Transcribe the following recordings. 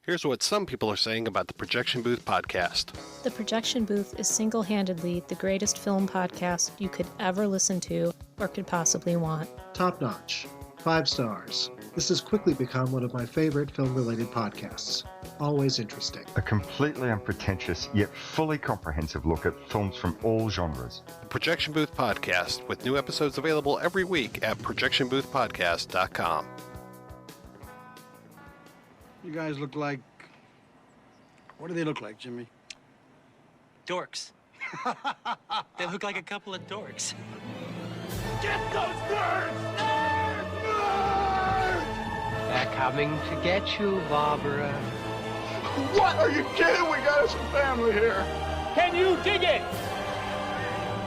Here's what some people are saying about the Projection Booth podcast. The Projection Booth is single-handedly the greatest film podcast you could ever listen to or could possibly want. Top notch. 5 stars. This has quickly become one of my favorite film-related podcasts. Always interesting. A completely unpretentious yet fully comprehensive look at films from all genres. The Projection Booth podcast, with new episodes available every week at projectionboothpodcast.com. You guys look like... What do they look like, Jimmy? Dorks. They look like a couple of dorks. Get those nerds! Nerds! Nerds! They're coming to get you, Barbara. What? Are you kidding? We got us some family here. Can you dig it?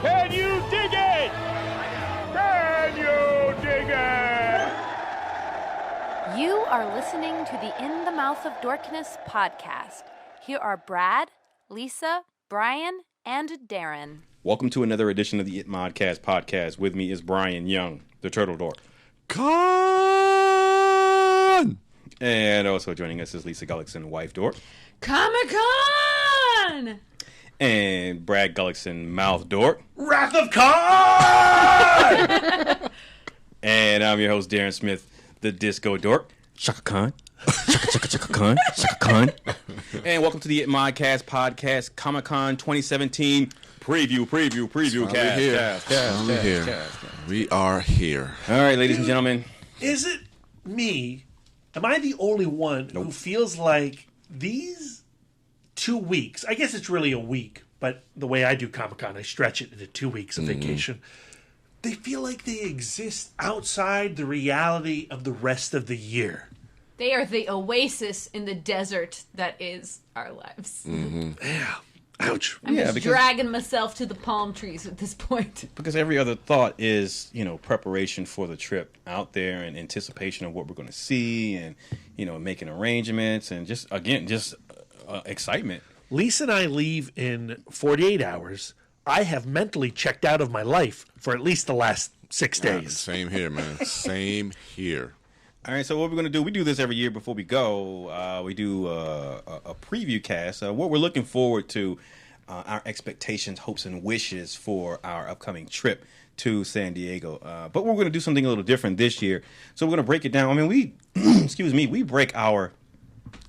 Can you dig it? Can you dig it? You are listening to the In the Mouth of Dorkness podcast. Here are Brad, Lisa, Brian, and Darren. Welcome to another edition of the ITMOD podcast. With me is Brian Young, the Turtle Dork. Con! And also joining us is Lisa Gullickson, wife dork. Comic-Con! And Brad Gullickson, mouth dork. Wrath of Khan! And I'm your host, Darren Smith, the Disco Dork. Shaka Khan. Shaka Khan. Shaka Khan. And welcome to the ITMOD podcast, Comic-Con 2017 PREVIEWcast. We are here. All right, ladies and gentlemen. Is it me? Am I the only one who feels like these 2 weeks, I guess it's really a week, but the way I do Comic-Con, I stretch it into 2 weeks of vacation. They feel like they exist outside the reality of the rest of the year. They are the oasis in the desert that is our lives. Yeah. Ouch. I'm just dragging myself to the palm trees at this point. Because every other thought is, preparation for the trip out there and anticipation of what we're going to see and, making arrangements and just excitement. Lisa and I leave in 48 hours. I have mentally checked out of my life for at least the last 6 days. Same here, man. Same here. All right, so what we're going to do, we do this every year before we go. We do a preview cast. What we're looking forward to, our expectations, hopes, and wishes for our upcoming trip to San Diego. But we're going to do something a little different this year. So we're going to break it down. I mean, we break our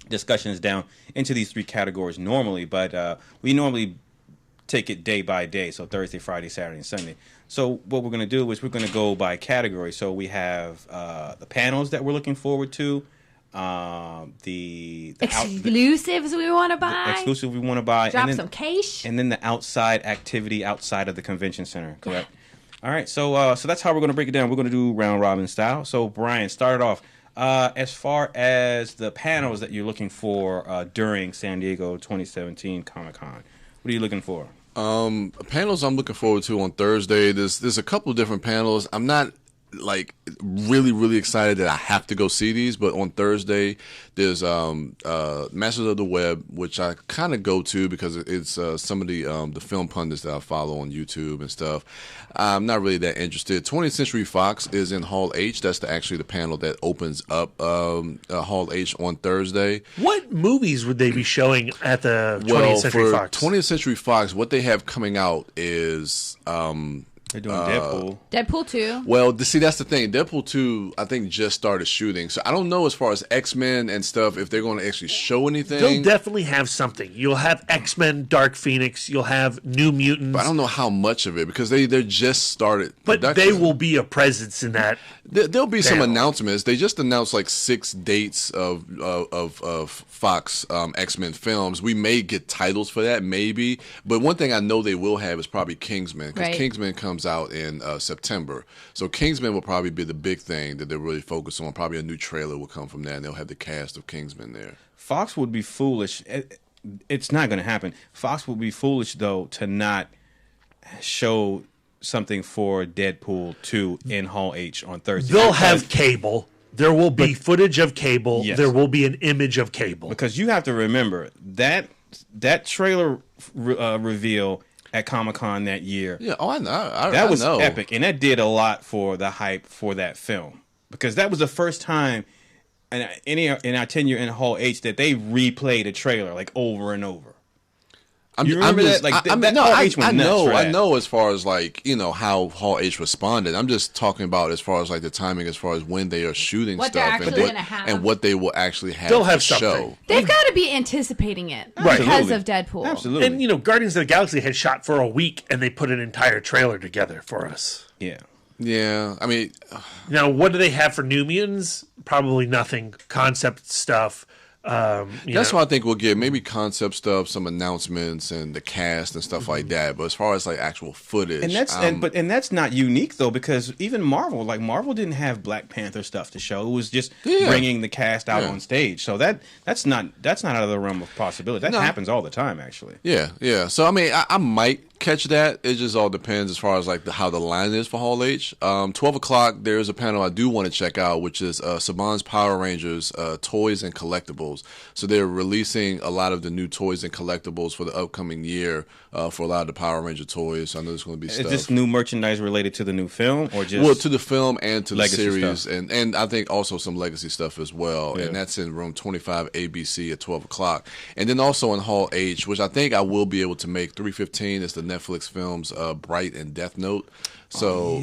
discussions down into these 3 categories normally, but we normally take it day by day, so Thursday, Friday, Saturday, and Sunday. So what we're going to do is we're going to go by category. So we have the panels that we're looking forward to, the exclusives we want to buy. Exclusive we want to buy. Drop some cash. And then the outside activity outside of the convention center, correct? All right, so that's how we're going to break it down. We're going to do round robin style. So Brian, start it off. As far as the panels that you're looking for during San Diego 2017 Comic-Con, what are you looking for? Panels I'm looking forward to on Thursday. There's a couple of different panels. I'm not really excited that I have to go see these, but on Thursday there's Masters of the Web, which I kind of go to because it's some of the film pundits that I follow on YouTube and stuff. I'm not really that interested. 20th Century Fox is in Hall H. That's actually the panel that opens up Hall H on Thursday. What movies would they be showing at the 20th Century Fox? 20th Century Fox, what they have coming out is they're doing Deadpool. Deadpool 2. Well, see, that's the thing. Deadpool 2, I think, just started shooting. So I don't know as far as X-Men and stuff, if they're going to actually show anything. They'll definitely have something. You'll have X-Men, Dark Phoenix. You'll have New Mutants. But I don't know how much of it because they're just started production. But they will be a presence in that. There'll be some announcements. They just announced like 6 dates of Fox X-Men films. We may get titles for that, maybe. But one thing I know they will have is probably Kingsman, because Kingsman comes out in September. So Kingsman will probably be the big thing that they're really focused on. Probably a new trailer will come from that, and they'll have the cast of Kingsman there. Fox would be foolish. It's not going to happen. Fox would be foolish, though, to not show something for Deadpool 2 in Hall H on Thursday. They'll have cable. There will be footage of Cable. Yes. There will be an image of Cable. Because you have to remember, that trailer reveal at Comic-Con that year. Yeah, I know. That was epic, and that did a lot for the hype for that film. Because that was the first time in our tenure in Hall H that they replay the trailer like over and over. You remember that? Like I know as far as like, how Hall H responded. I'm just talking about as far as like the timing, as far as when they are shooting What they're stuff actually gonna have. and what they will actually have They'll have to show. something. They've got to be anticipating it because of Deadpool. Absolutely. And, Guardians of the Galaxy had shot for a week, and they put an entire trailer together for us. Yeah. Yeah, I mean... Now, what do they have for New Mutants? Probably nothing. Concept stuff. That's what I think we'll get. Maybe concept stuff, some announcements, and the cast and stuff like that. But as far as like actual footage, and that's not unique though, because even Marvel didn't have Black Panther stuff to show. It was just bringing the cast out on stage. So that's not out of the realm of possibility. That happens all the time, actually. Yeah. So I mean, I might catch that. It just all depends as far as like how the line is for Hall H. 12 o'clock, there's a panel I do want to check out, which is Saban's Power Rangers toys and collectibles. So they're releasing a lot of the new toys and collectibles for the upcoming year for a lot of the Power Ranger toys. So I know there's going to be stuff. Is this new merchandise related to the new film, or just to the film and to the series, stuff? and I think also some legacy stuff as well. Yeah. And that's in room 25 ABC at 12 o'clock. And then also in Hall H, which I think I will be able to make 3:15 is the Netflix films Bright and Death Note. So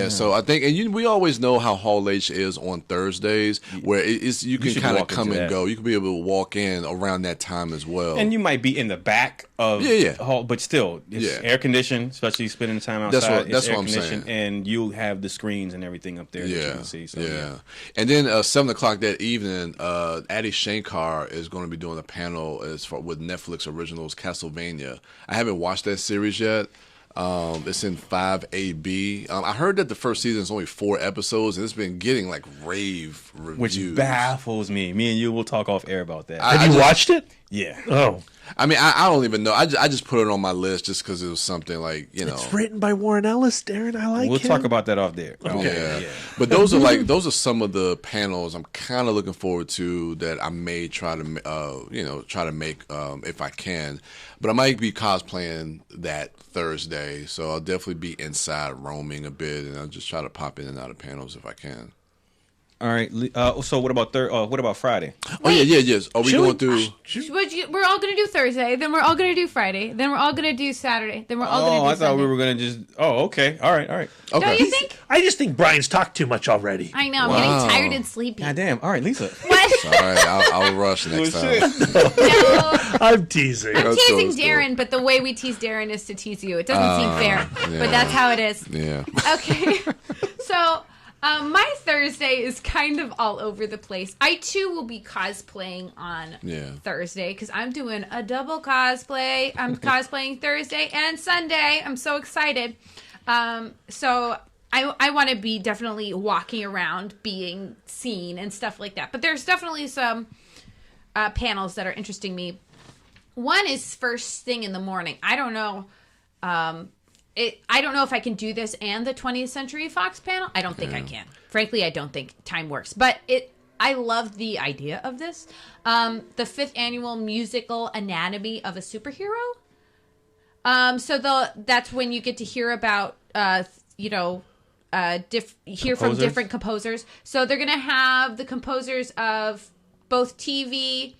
so I think, and we always know how Hall H is on Thursdays, where you can kind of come and go. You can be able to walk in around that time as well, and you might be in the back of Hall, but still, it's air conditioned, especially spending time outside. That's what I'm saying, and you have the screens and everything up there that you can see. So, and then 7 o'clock that evening, Adi Shankar is going to be doing a panel with Netflix originals Castlevania. I haven't watched that series yet. It's in 5AB. I heard that the first season is only 4 episodes, and it's been getting like rave reviews, which baffles me. Me and you will talk off air about that. Have you watched it? Yeah. Oh. I mean, I don't even know. I just put it on my list just because it was something like, It's written by Warren Ellis, Darren. I like We'll him. talk about that off there. Okay. Yeah. But those are some of the panels I'm kind of looking forward to that I may try to make if I can. But I might be cosplaying that Thursday, so I'll definitely be inside roaming a bit, and I'll just try to pop in and out of panels if I can. All right. So what about Friday? Yes. Are we going through? We're all going to do Thursday, then we're all going to do Friday, then we're all going to do Saturday, then we're all going to do I thought Sunday. we were going to just... Oh, okay. All right. Okay. Don't you think? I just think Brian's talked too much already. I know. I'm getting tired and sleepy. God damn. All right, Lisa. What? Sorry, I'll rush next time. No. I'm teasing. I'm teasing Darren, but the way we tease Darren is to tease you. It doesn't seem fair, but that's how it is. Yeah. Okay. So... my Thursday is kind of all over the place. I, too, will be cosplaying on Thursday because I'm doing a double cosplay. I'm cosplaying Thursday and Sunday. I'm so excited. So I want to be definitely walking around, being seen and stuff like that. But there's definitely some panels that are interesting me. One is first thing in the morning. I don't know. I don't know if I can do this and the 20th Century Fox panel. I don't think I can. Frankly, I don't think time works. But I love the idea of this. The 5th annual musical Anatomy of a Superhero. So that's when you get to hear about, hear from different composers. So they're going to have the composers of both TV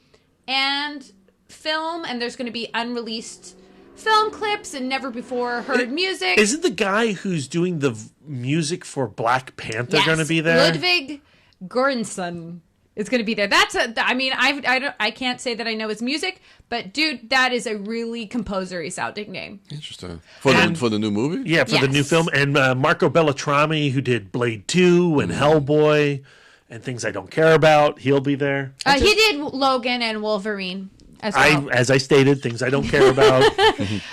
and film, and there's going to be unreleased film clips and never before heard music. Isn't the guy who's doing the music for Black Panther going to be there? Ludwig Göransson is going to be there. I can't say that I know his music, but dude, that is a really composer-y sounding name. Interesting. For the new movie? Yeah, for the new film. And Marco Beltrami, who did Blade 2 and Hellboy and Things I Don't Care About, he'll be there. He did Logan and Wolverine. As I stated, Things I Don't Care About.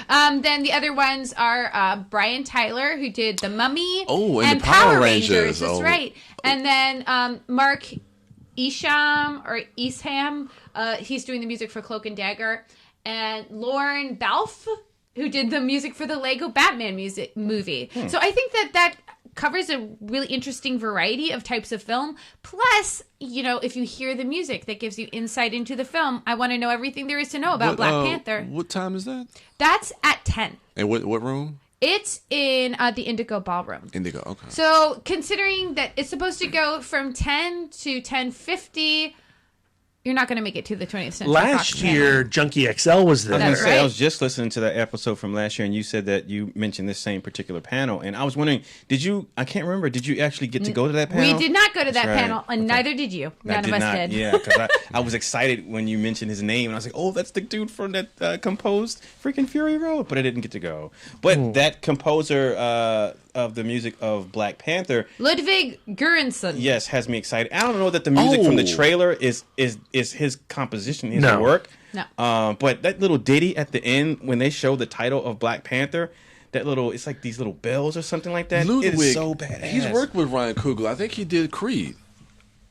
Then the other ones are Brian Tyler, who did The Mummy and the Power Rangers. That's right. And then Mark Isham, he's doing the music for Cloak and Dagger. And Lauren Balfe, who did the music for the Lego Batman movie. So I think that covers a really interesting variety of types of film. Plus, if you hear the music, that gives you insight into the film. I want to know everything there is to know about Black Panther. What time is that? That's at 10. And what room? It's in the Indigo Ballroom. Indigo, okay. So considering that it's supposed to go from 10 to 10:50, you're not going to make it to the 20th Century Fox Last year, Junkie XL was there. I was I was just listening to that episode from last year, and you said that you mentioned this same particular panel, and I was wondering, I can't remember, did you actually get to go to that panel? We did not go to that panel, and neither did you. None of us did. Yeah, because I was excited when you mentioned his name, and I was like, oh, that's the dude from that composed freaking Fury Road, but I didn't get to go. But that composer of the music of Black Panther, Ludwig Göransson, yes, has me excited. I don't know that the music from the trailer is his composition, his work. No. But that little ditty at the end when they show the title of Black Panther, it's like these little bells or something like that. Ludwig, it is so badass. He's worked with Ryan Coogler. I think he did Creed.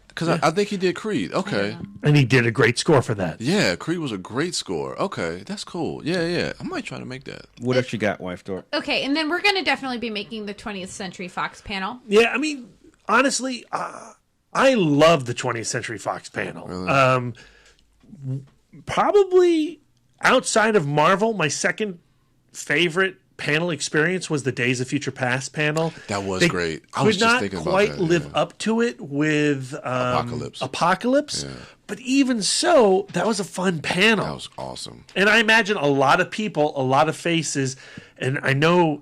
Because I think he did Creed. Okay. And he did a great score for that. Yeah, Creed was a great score. Okay, that's cool. Yeah. I might try to make that. What else you got, Wife Door? Okay, and then we're going to definitely be making the 20th Century Fox panel. Yeah, I mean, honestly, I love the 20th Century Fox panel. Really? Probably outside of Marvel, my second favorite panel experience was the Days of Future Past panel. That was great. I was just thinking about that. Could not quite live up to it with Apocalypse. Yeah. But even so, that was a fun panel. That was awesome. And I imagine a lot of people, a lot of faces, and I know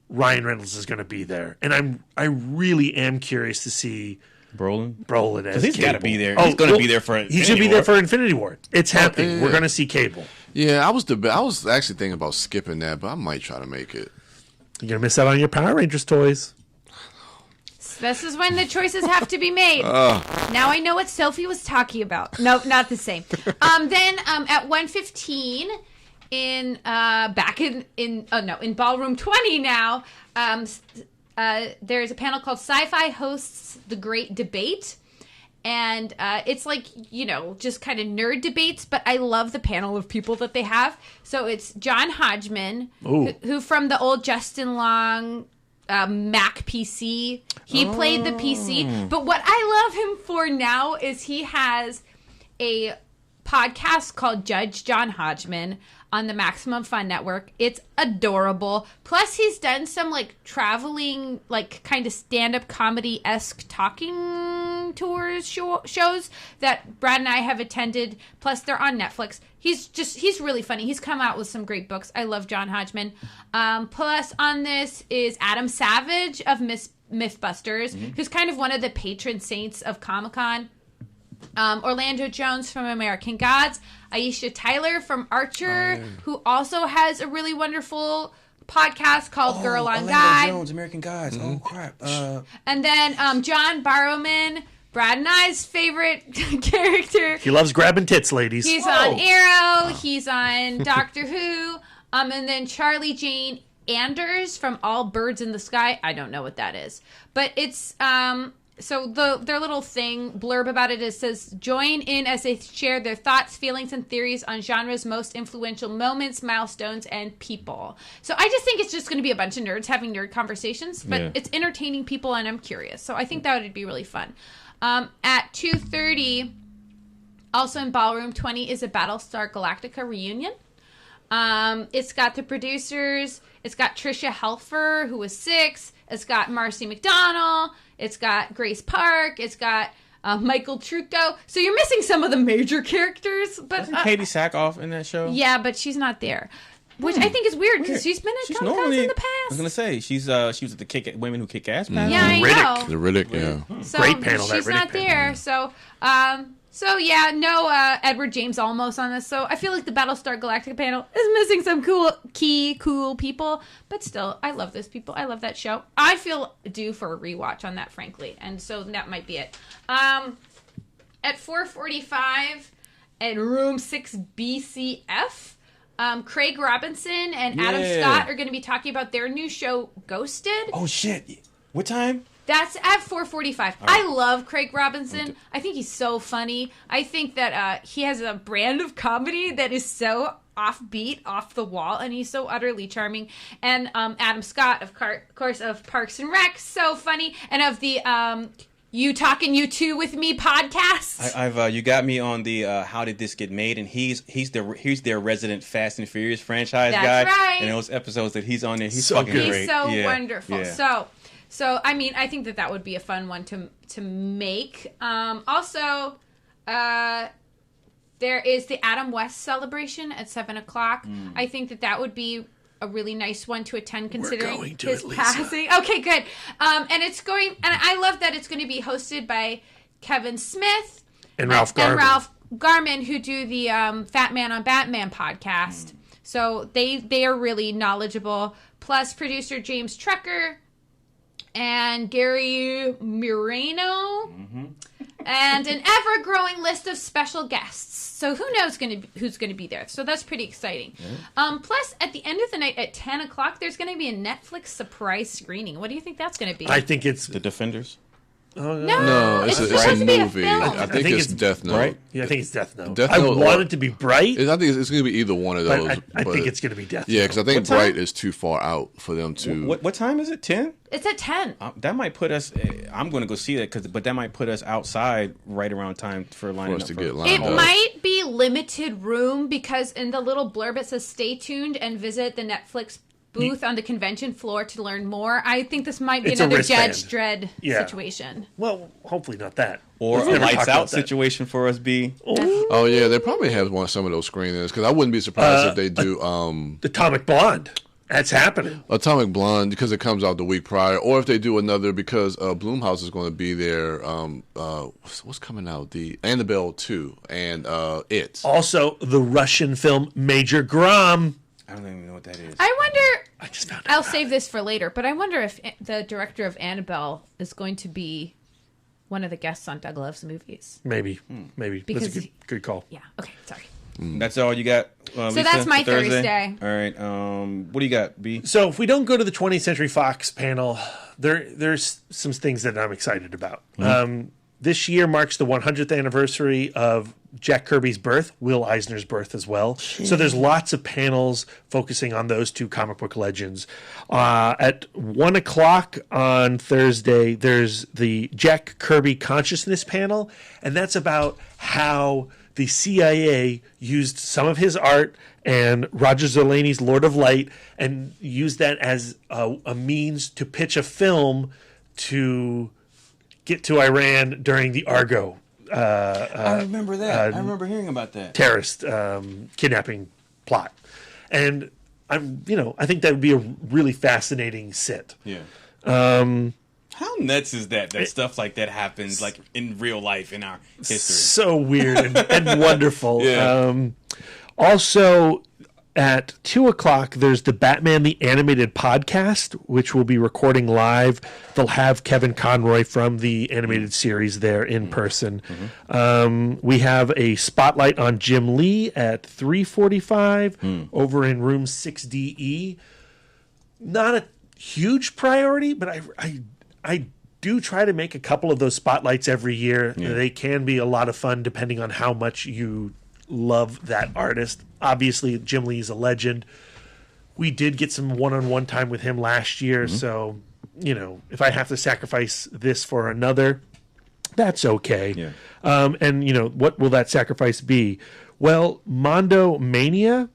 Ryan Reynolds is going to be there. And I really am curious to see Brolin as he's got to be there. Oh, he's going to be there for Infinity War. He's going to be there for Infinity War. It's happening. We're going to see Cable. Yeah, I was actually thinking about skipping that, but I might try to make it. You're going to miss out on your Power Rangers toys. This is when the choices have to be made. Now I know what Sophie was talking about. No, not the same. Then at 1:15 in Ballroom 20 now, there's a panel called Sci-Fi Hosts the Great Debate. And it's like, just kind of nerd debates, but I love the panel of people that they have. So it's John Hodgman, who from the old Justin Long Mac PC. He played the PC. But what I love him for now is he has a podcast called Judge John Hodgman on the Maximum Fun Network. It's adorable. Plus, he's done some traveling, kind of stand-up comedy-esque talking tours shows that Brad and I have attended. Plus, they're on Netflix. He's really funny. He's come out with some great books. I love John Hodgman. Plus, on this is Adam Savage of Mythbusters, who's kind of one of the patron saints of Comic-Con. Orlando Jones from American Gods, Aisha Tyler from Archer, who also has a really wonderful podcast called Girl on Orlando Guide. Jones, American Gods. Oh crap! And then John Barrowman, Brad and I's favorite character. He loves grabbing tits, ladies. He's on Arrow. He's on Doctor Who. And then Charlie Jane Anders from All Birds in the Sky. I don't know what that is, but it's so their little blurb about it says, join in as they share their thoughts, feelings, and theories on genre's most influential moments, milestones, and people. So I just think it's just going to be a bunch of nerds having nerd conversations, but it's entertaining people, and I'm curious. So I think that would be really fun. At 2:30, also in Ballroom 20, is a Battlestar Galactica reunion. It's got the producers. It's got Tricia Helfer, who was 6. It's got Marcy McDonnell. It's got Grace Park. It's got Michael Trucco. So you're missing some of the major characters. But Isn't Katie Sackhoff in that show? Yeah, but she's not there. Which I think is weird because she's been at Comic-Cons in the past. I was going to say, she was at the Women Who Kick Ass panel. Yeah, I know. The Riddick, yeah. So great panel, that she's Riddick not there. So, no Edward James Olmos on this. So I feel like the Battlestar Galactica panel is missing some cool people. But still, I love those people. I love that show. I feel due for a rewatch on that, frankly. And so that might be it. At 4:45 in room 6 BCF, Craig Robinson and Adam Scott are going to be talking about their new show, Ghosted. Oh, shit. What time? That's at 4:45. Right. I love Craig Robinson. I think he's so funny. I think that he has a brand of comedy that is so offbeat, off the wall, and he's so utterly charming. And Adam Scott, of course, of Parks and Rec, so funny. And of the You Talking You Two with Me podcast. I've you got me on the How Did This Get Made, and he's their resident Fast and Furious franchise guy. That's right. And those episodes that he's on there, he's So fucking good. great. He's so Yeah. wonderful. Yeah. So I mean, I think that would be a fun one to make. Also, there is the Adam West celebration at 7:00. I think that would be a really nice one to attend, considering going to his it, Lisa. passing. Okay, good. And it's going, and I love that it's going to be hosted by Kevin Smith And Ralph Garman. and Ralph Garman, who do the Fat Man on Batman podcast. So they are really knowledgeable. Plus producer James Trekker and Gary Moreno, and an ever-growing list of special guests. So who knows who's going to be there? So that's pretty exciting. Plus, at the end of the night at 10:00, there's going to be a Netflix surprise screening. What do you think that's going to be? I think it's The Defenders. No, it's it's a supposed to be a movie. film. I think it's Death Note. Right? Yeah, I think it's Death Note. Death I Note want or- it to be Bright, I think it's going to be either one of those. but I think it's going to be Death Note. Yeah, because I think What time? Bright is too far out for them to. What time is it? 10? It's at 10. That might put us. I'm going to go see that but that might put us outside right around time for lining us up to for get lined It up. might be limited room because in the little blurb it says stay tuned and visit the Netflix booth on the convention floor to learn more. I think this might be It's a another wristband. Judge Dredd Yeah. situation. Well, hopefully not that. Or Let's a never talk lights about out that. situation for us, B. Oh yeah, they probably have some of those screenings because I wouldn't be surprised if they do Atomic Blonde. That's happening. Atomic Blonde because it comes out the week prior, or if they do another because Blumhouse is going to be there. What's coming out? The Annabelle 2 and It. Also, the Russian film Major Grom. I don't even know what that is. I wonder. I just found out. I'll save this for later, but I wonder if the director of Annabelle is going to be one of the guests on Doug Love's movies. Maybe. Because That's a good call. Yeah. Okay. Sorry. That's all you got, Lisa, that's my for Thursday? Thursday. All right. What do you got, B? So if we don't go to the 20th Century Fox panel, there's some things that I'm excited about. This year marks the 100th anniversary of Jack Kirby's birth, Will Eisner's birth as well. So there's lots of panels focusing on those two comic book legends. At 1:00 on Thursday, there's the Jack Kirby Consciousness panel, and that's about how the CIA used some of his art and Roger Zelazny's Lord of Light and used that as a means to pitch a film to get to Iran during the Argo I remember that. I remember hearing about that. terrorist kidnapping plot. And I think that would be a really fascinating sit. Yeah. How nuts is that stuff like that happens like in real life in our history? So weird and wonderful. Yeah. Also, at 2:00, there's the Batman the Animated Podcast, which will be recording live. They'll have Kevin Conroy from the animated series there in person. We have a spotlight on Jim Lee at 3:45 over in room 6DE. Not a huge priority, but I do try to make a couple of those spotlights every year. Yeah. They can be a lot of fun depending on how much you love that artist. Obviously, Jim Lee is a legend. We did get some one-on-one time with him last year, so if I have to sacrifice this for another, that's okay. Yeah. And what will that sacrifice be? Well, Mondo Mania,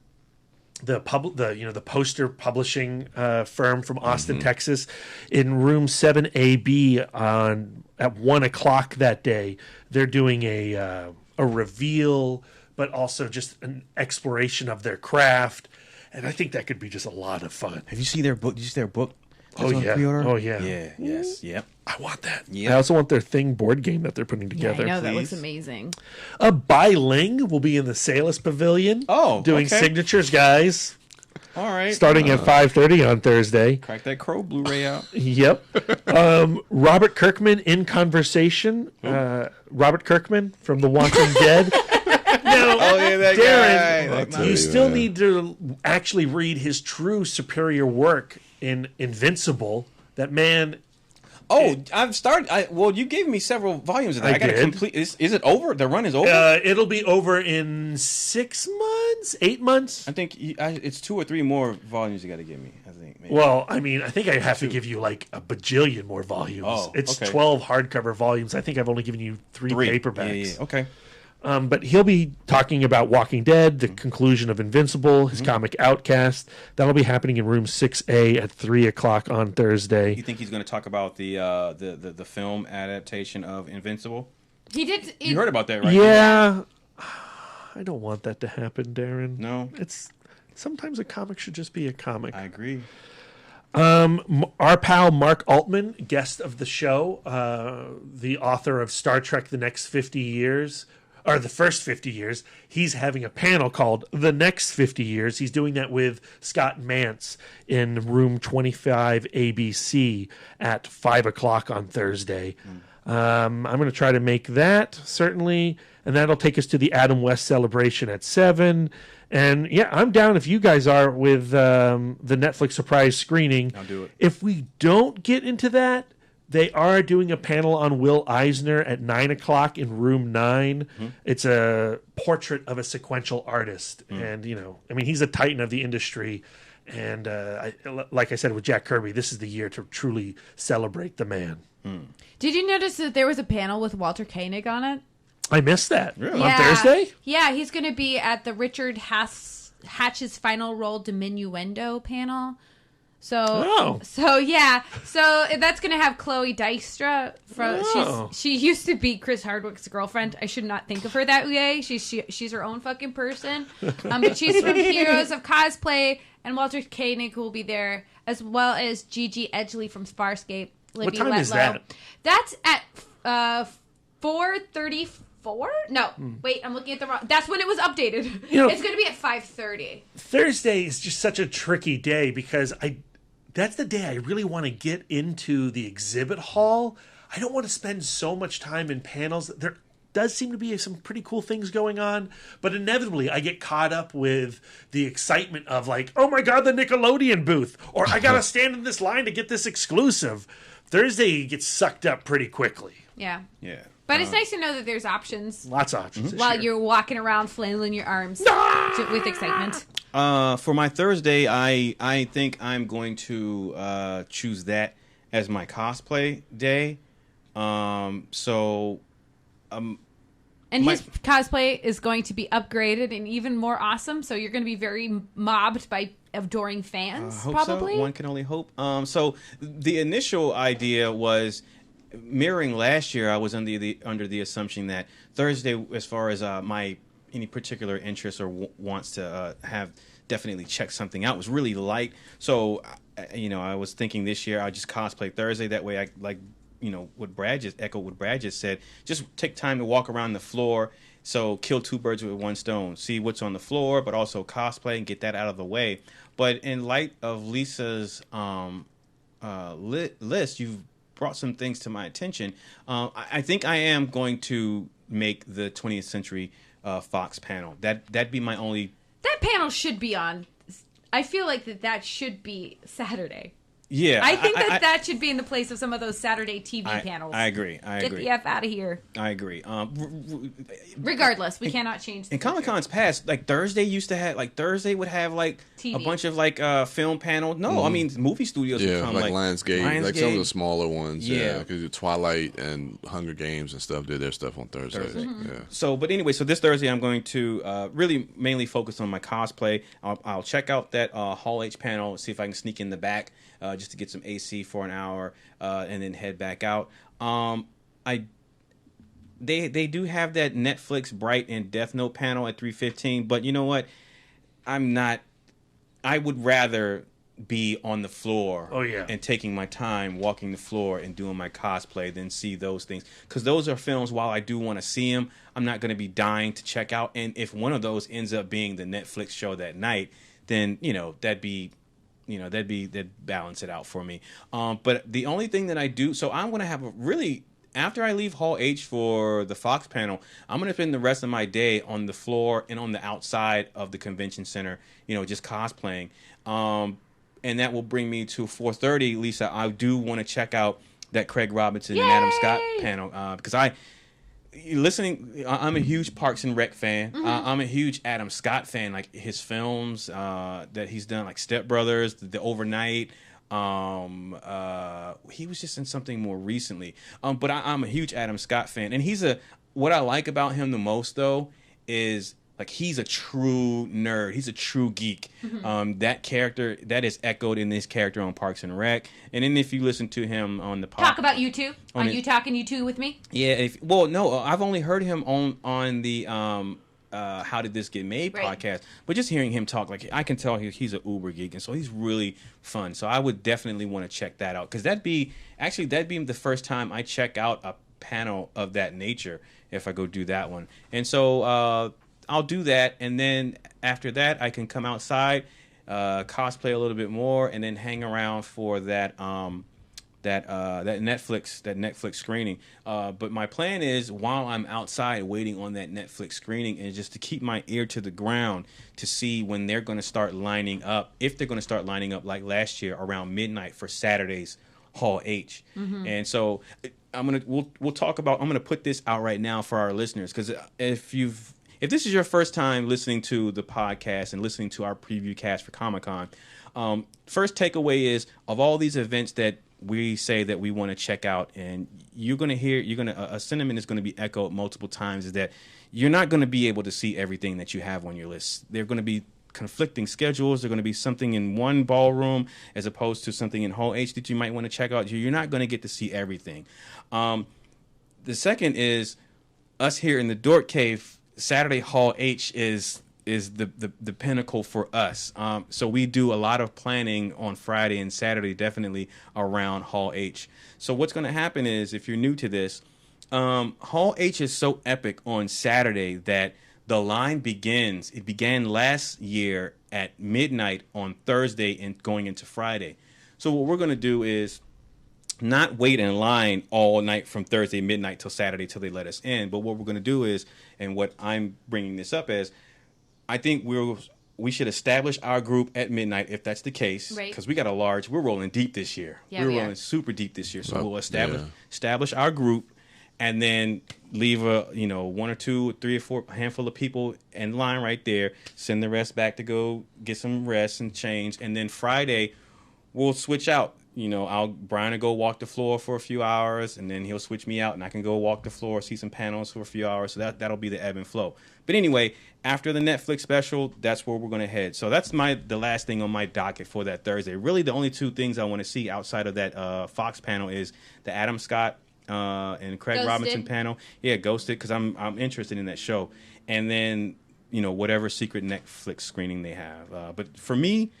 the poster publishing firm from Austin, Texas, in room 7AB at 1:00 that day, they're doing a reveal, but also just an exploration of their craft, and I think that could be just a lot of fun. Have you seen their book? Did you see their book? Oh yeah. Oh yeah. Yeah. Yes. Yep. I want that. Yep. I also want their Thing board game that they're putting together. I know that looks amazing. Bai Ling will be in the Salus Pavilion. okay. Doing signatures, guys. All right. Starting at 5:30 on Thursday. Crack that Crow Blu-ray out. Yep. Robert Kirkman in conversation. Robert Kirkman from The Walking Dead. Now, that Darren, guy. you still need to actually read his true superior work in Invincible. That man. Oh, I've started. You gave me several volumes of that. I got to did. complete. Is it over? The run is over. It'll be over in 6 months, 8 months. I think it's 2 or 3 more volumes you got to give me. I think. man. Well, I mean, I think I have to give you like a bajillion more volumes. Oh, it's okay. 12 hardcover volumes. I think I've only given you three paperbacks. Yeah. Okay. But he'll be talking about Walking Dead, the conclusion of Invincible, his comic Outcast. That'll be happening in room 6A at 3 o'clock on Thursday. You think he's going to talk about the film adaptation of Invincible? He did. You heard about that, right? Yeah. I don't want that to happen, Darren. No. Sometimes a comic should just be a comic. I agree. Our pal Mark Altman, guest of the show, the author of Star Trek The Next 50 Years, or The First 50 Years, he's having a panel called The Next 50 Years. He's doing that with Scott Mantz in room 25 ABC at 5 o'clock on Thursday. I'm going to try to make that, certainly, and that'll take us to the Adam West celebration at 7. And yeah, I'm down if you guys are with the Netflix surprise screening. I'll do it. If we don't get into that, they are doing a panel on Will Eisner at 9 o'clock in room 9. It's a portrait of a sequential artist. And, he's a titan of the industry. And like I said with Jack Kirby, this is the year to truly celebrate the man. Did you notice that there was a panel with Walter Koenig on it? I missed that. Really? On Thursday? Yeah, he's going to be at the Richard Hatch's final role diminuendo panel. So that's going to have Chloe Dystra from. She used to be Chris Hardwick's girlfriend. I should not think of her that way. She's her own fucking person. But she's from Heroes of Cosplay, and Walter Koenig will be there, as well as Gigi Edgley from Farscape. What time is that? That's at 4:34. No, wait, I'm looking at the wrong. That's when it was updated. It's going to be at 5:30. Thursday is just such a tricky day because that's the day I really want to get into the exhibit hall. I don't want to spend so much time in panels. There does seem to be some pretty cool things going on, but inevitably I get caught up with the excitement of like, oh my God, the Nickelodeon booth, or I got to stand in this line to get this exclusive. Thursday gets sucked up pretty quickly. Yeah. Yeah. But it's nice to know that there's options. Lots of options. While you're walking around flailing your arms with excitement. For my Thursday, I think I'm going to choose that as my cosplay day. And his cosplay is going to be upgraded and even more awesome. So you're going to be very mobbed by adoring fans, probably. So. One can only hope. So the initial idea was mirroring last year. I was under the assumption that Thursday, as far as any particular interest or wants to have definitely check something out, was really light. So I was thinking this year I'll just cosplay Thursday. That way I what Brad just said, just take time to walk around the floor. So kill two birds with one stone. See what's on the floor, but also cosplay and get that out of the way. But in light of Lisa's list, you've brought some things to my attention. I think I am going to make the 20th Century Fox panel. That'd be my only. That panel should be on. I feel like that should be Saturday. Yeah, I think that should be in the place of some of those Saturday TV panels. I agree. Get the F out of here. I agree. Regardless, we cannot change. In Comic-Con's past, Thursday would have TV. A bunch of film panels. No, I mean movie studios would come Lionsgate, like some of the smaller ones. Yeah, because Twilight and Hunger Games and stuff did their stuff on Thursday. Yeah. So this Thursday I'm going to really mainly focus on my cosplay. I'll check out that Hall H panel, see if I can sneak in the back. Just to get some AC for an hour, and then head back out. They do have that Netflix Bright and Death Note panel at 3:15, but you know what? I would rather be on the floor and taking my time walking the floor and doing my cosplay than see those things. Because those are films, while I do want to see them, I'm not going to be dying to check out. And if one of those ends up being the Netflix show that night, then, that'd balance it out for me. But the only thing that I do, so I'm going to have after I leave Hall H for the Fox panel, I'm going to spend the rest of my day on the floor and on the outside of the convention center, just cosplaying. And that will bring me to 4:30. Lisa, I do want to check out that Craig Robinson and Adam Scott panel, because listening, I'm a huge Parks and Rec fan. I'm a huge Adam Scott fan. Like his films that he's done, like Step Brothers, The Overnight. He was just in something more recently. But I'm a huge Adam Scott fan, and what I like about him the most though is like he's a true nerd. He's a true geek. That character that is echoed in this character on Parks and Rec. And then if you listen to him on the Talk about you two. Are you talking you two with me? Yeah. No, I've only heard him on the How Did This Get Made podcast. But just hearing him talk, like I can tell he's an uber geek, and so he's really fun. So I would definitely want to check that out because that'd be the first time I check out a panel of that nature if I go do that one. And so I'll do that, and then after that, I can come outside, cosplay a little bit more, and then hang around for that Netflix screening. But my plan is, while I'm outside waiting on that Netflix screening, is just to keep my ear to the ground to see when they're going to start lining up. If they're going to start lining up like last year around midnight for Saturday's Hall H. And so we'll talk about. I'm gonna put this out right now for our listeners because if this is your first time listening to the podcast and listening to our preview cast for Comic-Con, first takeaway is of all these events that we say that we want to check out, and a sentiment is going to be echoed multiple times, is that you're not going to be able to see everything that you have on your list. They're going to be conflicting schedules. They're going to be something in one ballroom as opposed to something in Hall H that you might want to check out. You're not going to get to see everything. The second is us here in the Dork Cave. Saturday Hall H is the pinnacle for us. So we do a lot of planning on Friday and Saturday, definitely around Hall H. So what's going to happen is, if you're new to this, Hall H is so epic on Saturday that the line begins. It began last year at midnight on Thursday and going into Friday. So what we're going to do is not wait in line all night from Thursday midnight till Saturday till they let us in. But what we're going to do is, and what I'm bringing this up as, I think we should establish our group at midnight if that's the case, because we got we're rolling deep this year. Yeah, we're rolling super deep this year. So we'll establish our group, and then leave one or two, or three or four handful of people in line right there. Send the rest back to go get some rest and change, and then Friday we'll switch out. Brian will go walk the floor for a few hours, and then he'll switch me out, and I can go walk the floor, see some panels for a few hours. So that'll be the ebb and flow. But anyway, after the Netflix special, that's where we're going to head. So that's the last thing on my docket for that Thursday. Really, the only two things I want to see outside of that Fox panel is the Adam Scott and Craig Ghosted. Robinson panel. Yeah, Ghosted, because I'm interested in that show. And then whatever secret Netflix screening they have. But for me,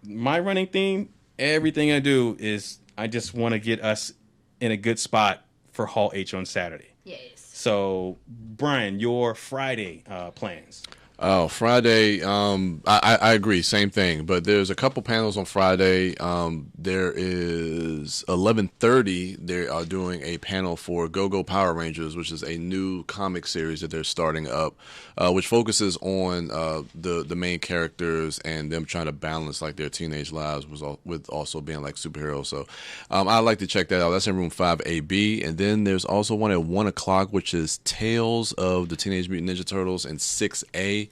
my running theme, everything I do is I just want to get us in a good spot for Hall H on Saturday. Yes. So, Brian, your Friday plans. Oh, Friday, I agree, same thing. But there's a couple panels on Friday. There is 11:30. They are doing a panel for Go-Go Power Rangers, which is a new comic series that they're starting up, which focuses on the main characters and them trying to balance like their teenage lives with also being like superheroes. So I'd like to check that out. That's in room 5AB. And then there's also one at 1 o'clock, which is Tales of the Teenage Mutant Ninja Turtles in 6A.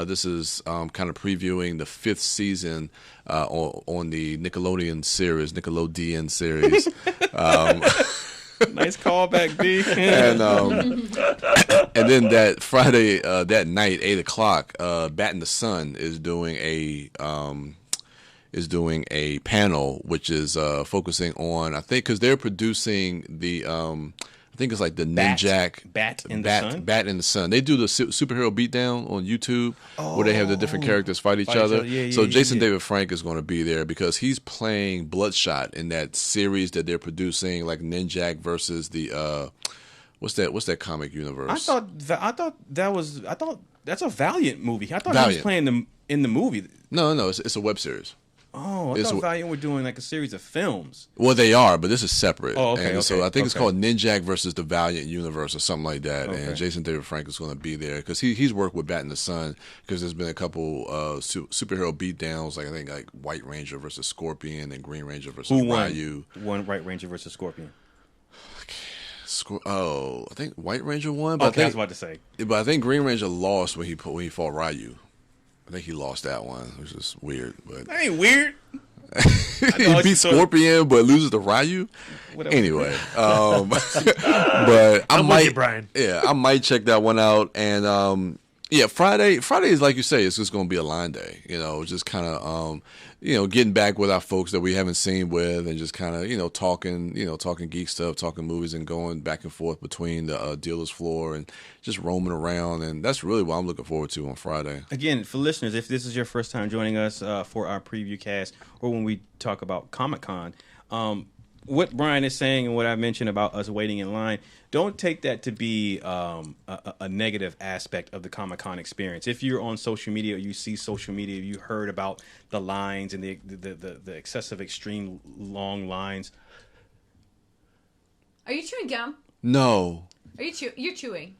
This is kind of previewing the 5th season on the Nickelodeon series. Nice callback, B. And then that Friday, that night, 8 o'clock, Bat in the Sun is doing a panel which is focusing on, I think, because they're producing the I think it's like the Bat in the Sun. They do the superhero beatdown on YouTube where they have the different characters fight each other. So Jason David Frank is going to be there because he's playing Bloodshot in that series that they're producing, like Ninjak versus the what's that comic universe? I thought that's a Valiant movie. I thought he was playing them in the movie. No, it's a web series. Oh, I thought Valiant were doing like a series of films. Well, they are, but this is separate. Oh, okay. So I think it's called Ninjak versus the Valiant universe or something like that. Okay. And Jason David Frank is going to be there because he's worked with Bat in the Sun because there's been a couple superhero beatdowns, like I think like White Ranger versus Scorpion and Green Ranger versus Ryu. Who won White Ranger versus Scorpion? I think White Ranger won. But I was about to say. But I think Green Ranger lost when he fought Ryu. I think he lost that one, which is weird. But that ain't weird. He beat Scorpion, but loses to Ryu. Whatever. Anyway, but I might, Brian. Yeah, I might check that one out. And Friday is like you say, it's just going to be a line day. Just kind of getting back with our folks that we haven't seen with, and just kind of talking geek stuff, talking movies, and going back and forth between the dealer's floor and just roaming around. And that's really what I'm looking forward to on Friday. Again, for listeners, if this is your first time joining us for our preview cast, or when we talk about Comic-Con, what Brian is saying and what I mentioned about us waiting in line, don't take that to be a negative aspect of the Comic-Con experience. If you're on social media, or you see social media, you heard about the lines and the excessive, extreme long lines. Are you chewing gum? No. Are you're chewing?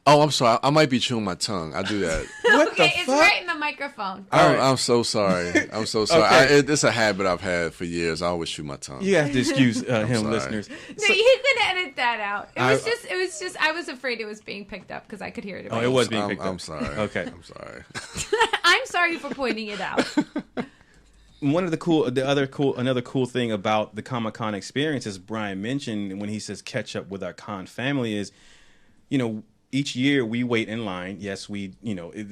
Oh, I'm sorry. I might be chewing my tongue. I do that. Okay, it's right in the microphone. I'm so sorry. I'm so sorry. Okay. It's a habit I've had for years. I always chew my tongue. You have to excuse him, sorry. listeners. No, you can edit that out. It was just. I was afraid it was being picked up because I could hear it. Oh, it was being picked up. I'm sorry. Okay, I'm sorry. I'm sorry for pointing it out. Another cool thing about the Comic-Con experience, as Brian mentioned when he says catch up with our con family, is, each year we wait in line. Yes, it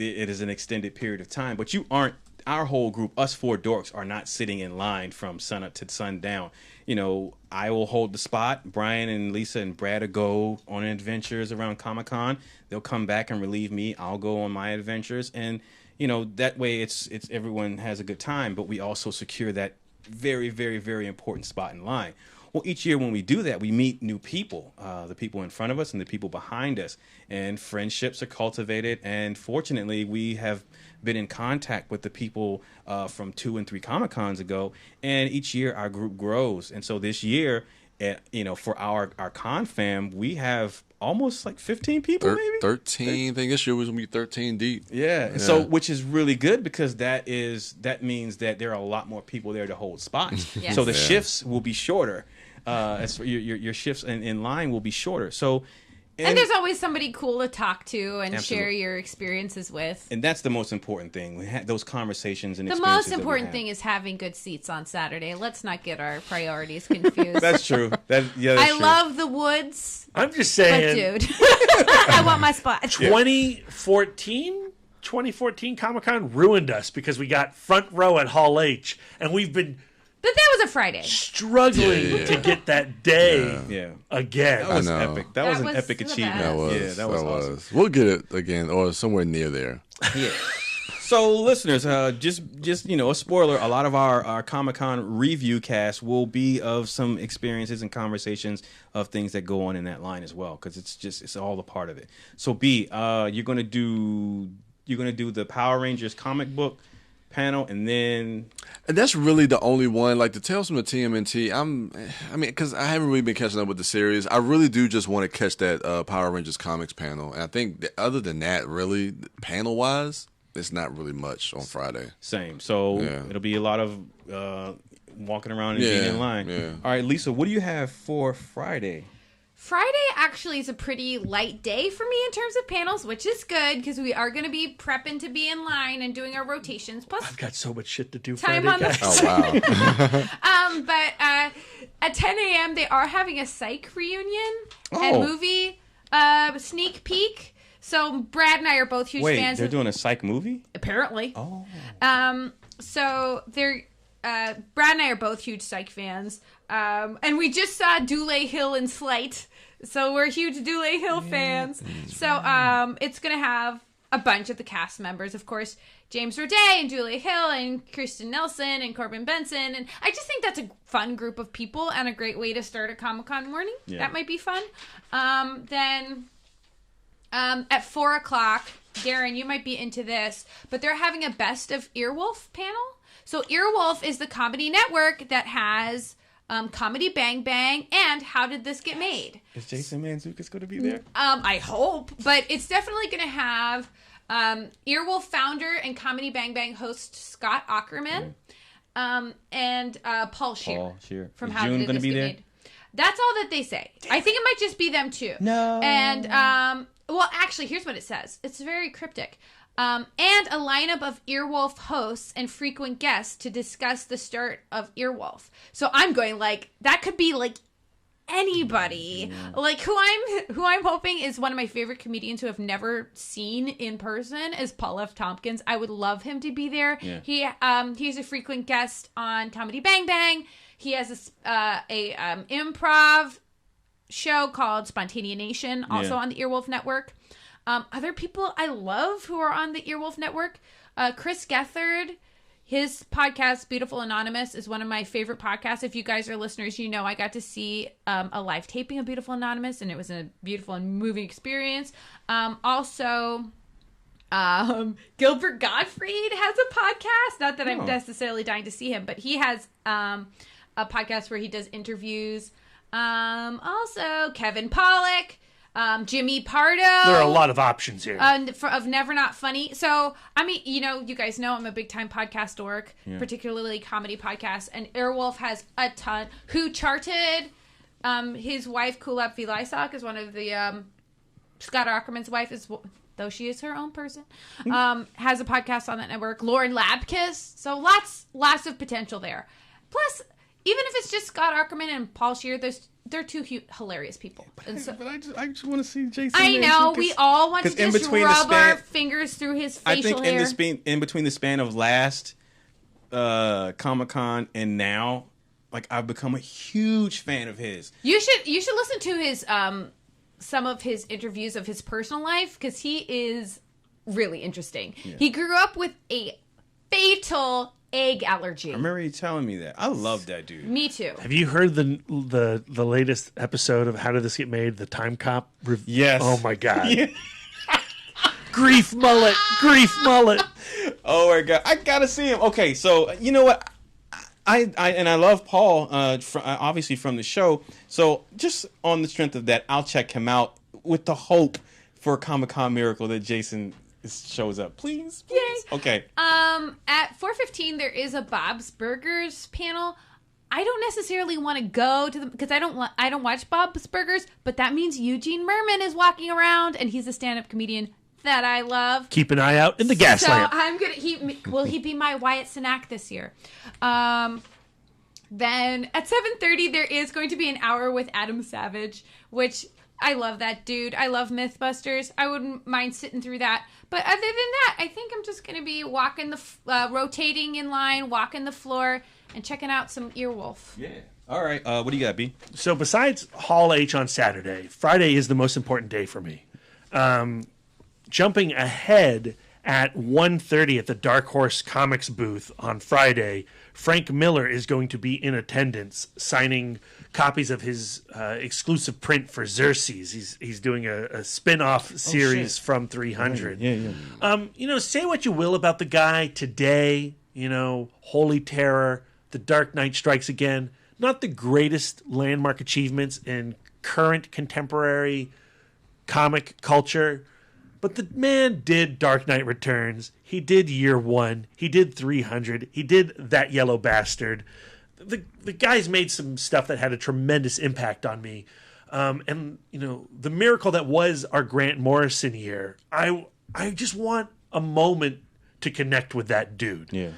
is an extended period of time, but our whole group, us four dorks, are not sitting in line from sun up to sundown. I will hold the spot. Brian and Lisa and Brad will go on adventures around Comic-Con. They'll come back and relieve me. I'll go on my adventures, and that way it's everyone has a good time, but we also secure that very, very, very important spot in line. Well, each year when we do that, we meet new people, the people in front of us and the people behind us, and friendships are cultivated. And fortunately, we have been in contact with the people from 2 and 3 Comic-Cons ago, and each year our group grows. And so this year, for our con fam, we have almost like 15 people, maybe 13. I think this year was gonna be 13 deep. Yeah. So, which is really good, because that means that there are a lot more people there to hold spots. Yes. So the shifts will be shorter. As for your shifts in line will be shorter. So, and there's always somebody cool to talk to and Absolutely. share your experiences with. And that's the most important thing. We had those conversations and the experiences. most important thing is having good seats on Saturday. Let's not get our priorities confused. That's true. That's true. Love the woods. I'm just saying, but dude, I want my spot. 2014 Comic-Con ruined us because we got front row at Hall H, and we've been. But that was a Friday. Struggling to get that day again. That was epic. That was an epic achievement. That was. Yeah, that was awesome. We'll get it again, or somewhere near there. Yeah. So, listeners, just a spoiler. A lot of our Comic-Con review cast will be of some experiences and conversations of things that go on in that line as well, because it's all a part of it. So, B, you're gonna do the Power Rangers comic book panel, and that's really the only one. Like the Tales from the TMNT, because I haven't really been catching up with the series. I really do just want to catch that Power Rangers comics panel, and I think other than that, really panel wise, it's not really much on Friday. Same. So it'll be a lot of walking around and being in line. Yeah. All right, Lisa, what do you have for Friday? Friday actually is a pretty light day for me in terms of panels, which is good because we are going to be prepping to be in line and doing our rotations. Plus, I've got so much shit to do. Time Friday, on the guys. Oh wow! But at 10 a.m. they are having a psych reunion and movie sneak peek. So Brad and I are both huge fans. They're doing a psych movie? Apparently. Oh. So they're Brad and I are both huge psych fans. And we just saw Dule Hill in Slight. So we're huge Dule Hill fans. So it's going to have a bunch of the cast members. Of course, James Roday and Dule Hill and Kirsten Nelson and Corbin Benson. And I just think that's a fun group of people and a great way to start a Comic-Con morning. Yeah. That might be fun. Then at 4 o'clock, Darren, you might be into this, but they're having a Best of Earwolf panel. So Earwolf is the comedy network that has Comedy Bang Bang and How Did This Get Made? Is Jason Mantzoukas going to be there? I hope, but it's definitely going to have Earwolf founder and Comedy Bang Bang host Scott Aukerman and Paul Scheer. Paul Scheer. From Is How June Did going to This be Get there? Made? That's all that they say. I think it might just be them too. No. And, well, actually, here's what it says. It's very cryptic. And a lineup of Earwolf hosts and frequent guests to discuss the start of Earwolf. So I'm going like, that could be like anybody. Like who I'm hoping is one of my favorite comedians who I've never seen in person is Paul F. Tompkins. I would love him to be there. Yeah. He's a frequent guest on Comedy Bang Bang. He has a improv show called Spontanea Nation, also on the Earwolf Network. Other people I love who are on the Earwolf Network, Chris Gethard. His podcast, Beautiful Anonymous, is one of my favorite podcasts. If you guys are listeners, you know I got to see a live taping of Beautiful Anonymous, and it was a beautiful and moving experience. Also, Gilbert Gottfried has a podcast. Not that I'm necessarily dying to see him, but he has a podcast where he does interviews. Also, Kevin Pollak. Jimmy Pardo. There are a lot of options here. Of Never Not Funny. So, I mean, you guys know I'm a big time podcast dork, particularly comedy podcasts, and Earwolf has a ton. Who Charted, his wife, Kulap Vilaysack, is one of the, Scott Aukerman's wife, though she is her own person, has a podcast on that network. Lauren Labkus. So lots of potential there. Plus, even if it's just Scott Aukerman and Paul Scheer, they're two hilarious people. But I just want to see Jason. I know we all want to just rub our fingers through his facial hair. I think in between the span of last Comic-Con and now, like I've become a huge fan of his. You should listen to his some of his interviews of his personal life because he is really interesting. Yeah. He grew up with a fatal egg allergy. I remember you telling me that. I love that dude. Me too. Have you heard the latest episode of How Did This Get Made? The Time Cop Yes. Oh my god. Yeah. Grief mullet. Oh my god. I gotta see him. Okay, so you know what? I love Paul, obviously from the show. So just on the strength of that, I'll check him out with the hope for a Comic-Con miracle that Jason shows up. Please. Yay. Okay. At 4:15 there is a Bob's Burgers panel. I don't necessarily want to go to them because I don't watch Bob's Burgers, but that means Eugene Merman is walking around and he's a stand-up comedian that I love. Keep an eye out in the gas lamp. So I'm gonna will he be my Wyatt Cenac this year? Then at 7:30 there is going to be an hour with Adam Savage, which I love that dude. I love Mythbusters. I wouldn't mind sitting through that. But other than that, I think I'm just going to be rotating in line, walking the floor, and checking out some Earwolf. Yeah. All right. What do you got, B? So besides Hall H on Saturday, Friday is the most important day for me. Jumping ahead at 1:30 at the Dark Horse Comics booth on Friday, Frank Miller is going to be in attendance signing copies of his exclusive print for Xerxes. He's doing a spin-off series from 300. Yeah. Say what you will about the guy today, Holy Terror, The Dark Knight Strikes Again, not the greatest landmark achievements in current contemporary comic culture, but the man did Dark Knight Returns. He did Year One. He did 300. He did That Yellow Bastard. The guy's made some stuff that had a tremendous impact on me. And the miracle that was our Grant Morrison year, I just want a moment to connect with that dude. Yeah.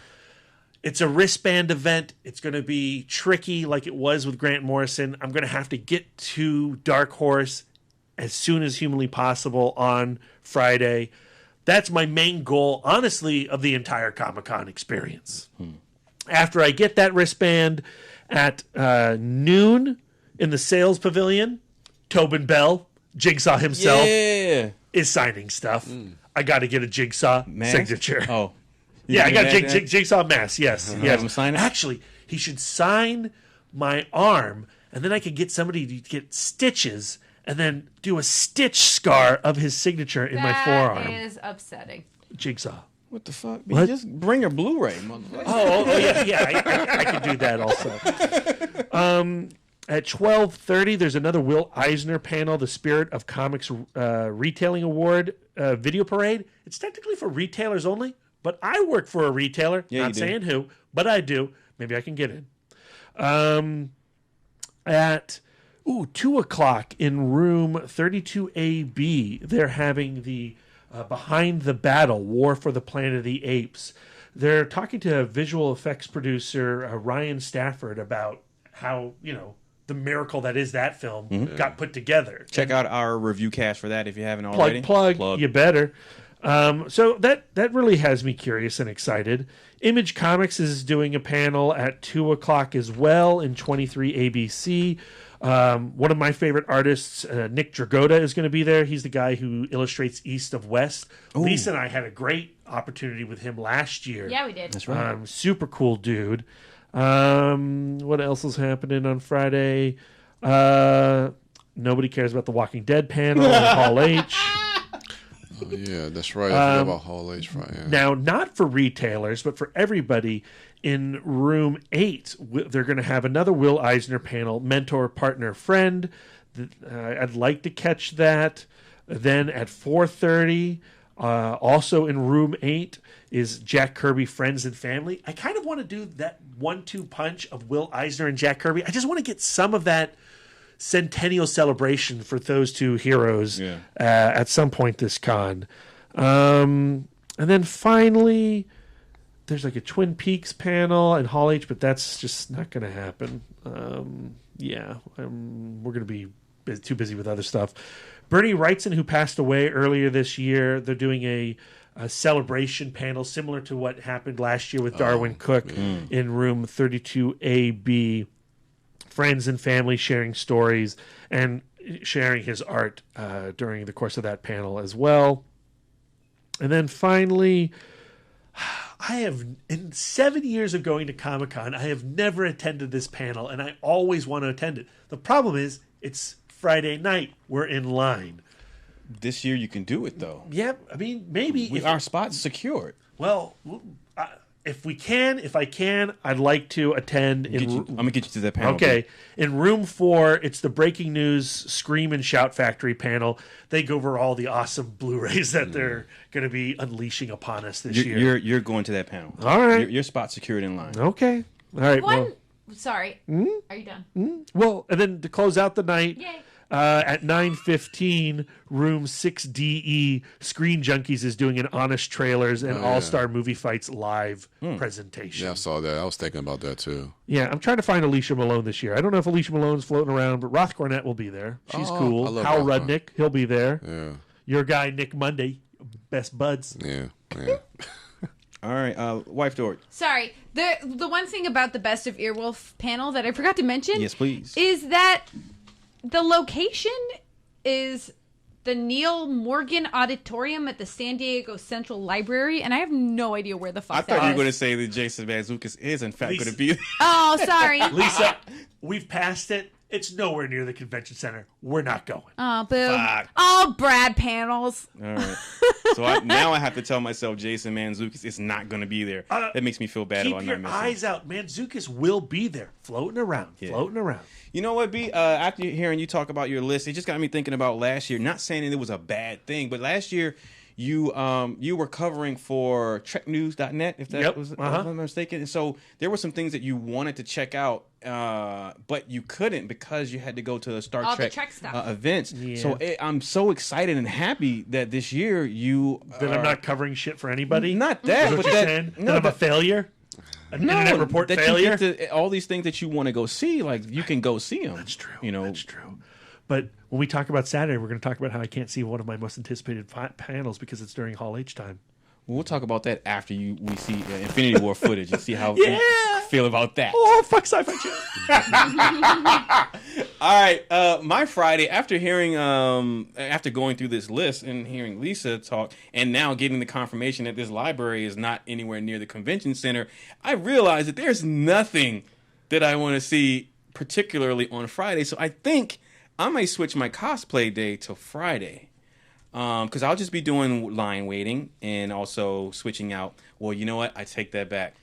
It's a wristband event. It's going to be tricky like it was with Grant Morrison. I'm going to have to get to Dark Horse as soon as humanly possible on Friday. That's my main goal, honestly, of the entire Comic-Con experience. After I get that wristband at noon in the sales pavilion, Tobin Bell, Jigsaw himself, is signing stuff. I got to get a Jigsaw signature. Oh. Yeah, I got Jigsaw mask, yes. Have him sign it? Actually, he should sign my arm, and then I could get somebody to get stitches and then do a stitch scar of his signature in my forearm. That is upsetting. Jigsaw. What the fuck? What? Just bring your Blu-ray, motherfucker. Oh yeah. I could do that also. At 12:30, there's another Will Eisner panel, the Spirit of Comics Retailing Award video parade. It's technically for retailers only, but I work for a retailer. Yeah, not saying who, but I do. Maybe I can get in. At 2 o'clock in room 32AB. They're having the Behind the Battle, War for the Planet of the Apes. They're talking to visual effects producer Ryan Stafford about how, the miracle that is that film got put together. Check out our review cast for that if you haven't already. Plug. You better. So that really has me curious and excited. Image Comics is doing a panel at 2 o'clock as well in 23 ABC. One of my favorite artists, Nick Dragotta, is going to be there. He's the guy who illustrates East of West. Ooh. Lisa and I had a great opportunity with him last year. Yeah, we did. That's right. Super cool dude. What else is happening on Friday? Nobody cares about the Walking Dead panel in Hall H. Oh, yeah, that's right. I forgot about Hall H. Right, yeah. Now, not for retailers, but for everybody, in room 8, they're going to have another Will Eisner panel, Mentor, Partner, Friend. I'd like to catch that. Then at 4:30, also in room 8, is Jack Kirby, Friends and Family. I kind of want to do that 1-2 punch of Will Eisner and Jack Kirby. I just want to get some of that centennial celebration for those two heroes at some point this con. And then finally, there's like a Twin Peaks panel in Hall H, but that's just not going to happen. We're going to be too busy with other stuff. Bernie Wrightson, who passed away earlier this year, they're doing a celebration panel similar to what happened last year with Darwin Cook in room 32AB. Friends and family sharing stories and sharing his art during the course of that panel as well. And then finally, in 7 years of going to Comic-Con, I have never attended this panel, and I always want to attend it. The problem is, it's Friday night. We're in line. This year you can do it, though. Yeah, I mean, maybe. Our spot's secured. Well, if I can, I'd like to attend. I'm going to get you to that panel. Okay. In room 4, it's the Breaking News Scream and Shout Factory panel. They go over all the awesome Blu-rays that they're going to be unleashing upon us this year. You're going to that panel. All right. Your spot's secured in line. Okay. All right. Sorry. Are you done? Well, and then to close out the night, at 9:15, room 6DE, Screen Junkies is doing an Honest Trailers and All-Star Movie Fights live presentation. Yeah, I saw that. I was thinking about that, too. Yeah, I'm trying to find Alicia Malone this year. I don't know if Alicia Malone's floating around, but Roth Cornett will be there. She's cool. Hal Rudnick, he'll be there. Yeah. Your guy, Nick Monday, best buds. Yeah. All right, Wife George. Sorry. The one thing about the Best of Earwolf panel that I forgot to mention yes, please, is that the location is the Neil Morgan Auditorium at the San Diego Central Library, and I have no idea where the fuck I thought you were going to say that Jason Mantzoukas is, in fact, going to be there. Oh, sorry. Lisa, we've passed it. It's nowhere near the convention center. We're not going. Oh, boo. Fuck. Oh, Brad panels. All right. So now I have to tell myself Jason Mantzoukas is not going to be there. That makes me feel bad about not missing. Keep your eyes out. Mantzoukas will be there, floating around. You know what, B? After hearing you talk about your list, it just got me thinking about last year. Not saying that it was a bad thing, but last year you were covering for TrekNews.net, if I'm not mistaken. And so there were some things that you wanted to check out, but you couldn't because you had to go to the Star Trek events. Yeah. So I'm so excited and happy that this year I'm not covering shit for anybody. Not that, but that I'm a failure. Internet report that failure. You get to, all these things that you want to go see, like you can go see them. That's true. That's true. But when we talk about Saturday, we're going to talk about how I can't see one of my most anticipated panels because it's during Hall H time. We'll talk about that after we see Infinity War footage and see how you feel about that. Oh, fuck Sci-Fi Channel. All right, my Friday, after going through this list and hearing Lisa talk, and now getting the confirmation that this library is not anywhere near the convention center, I realized that there's nothing that I want to see particularly on Friday. So I think I might switch my cosplay day to Friday. Because I'll just be doing line waiting and also switching out. Well, you know what? I take that back.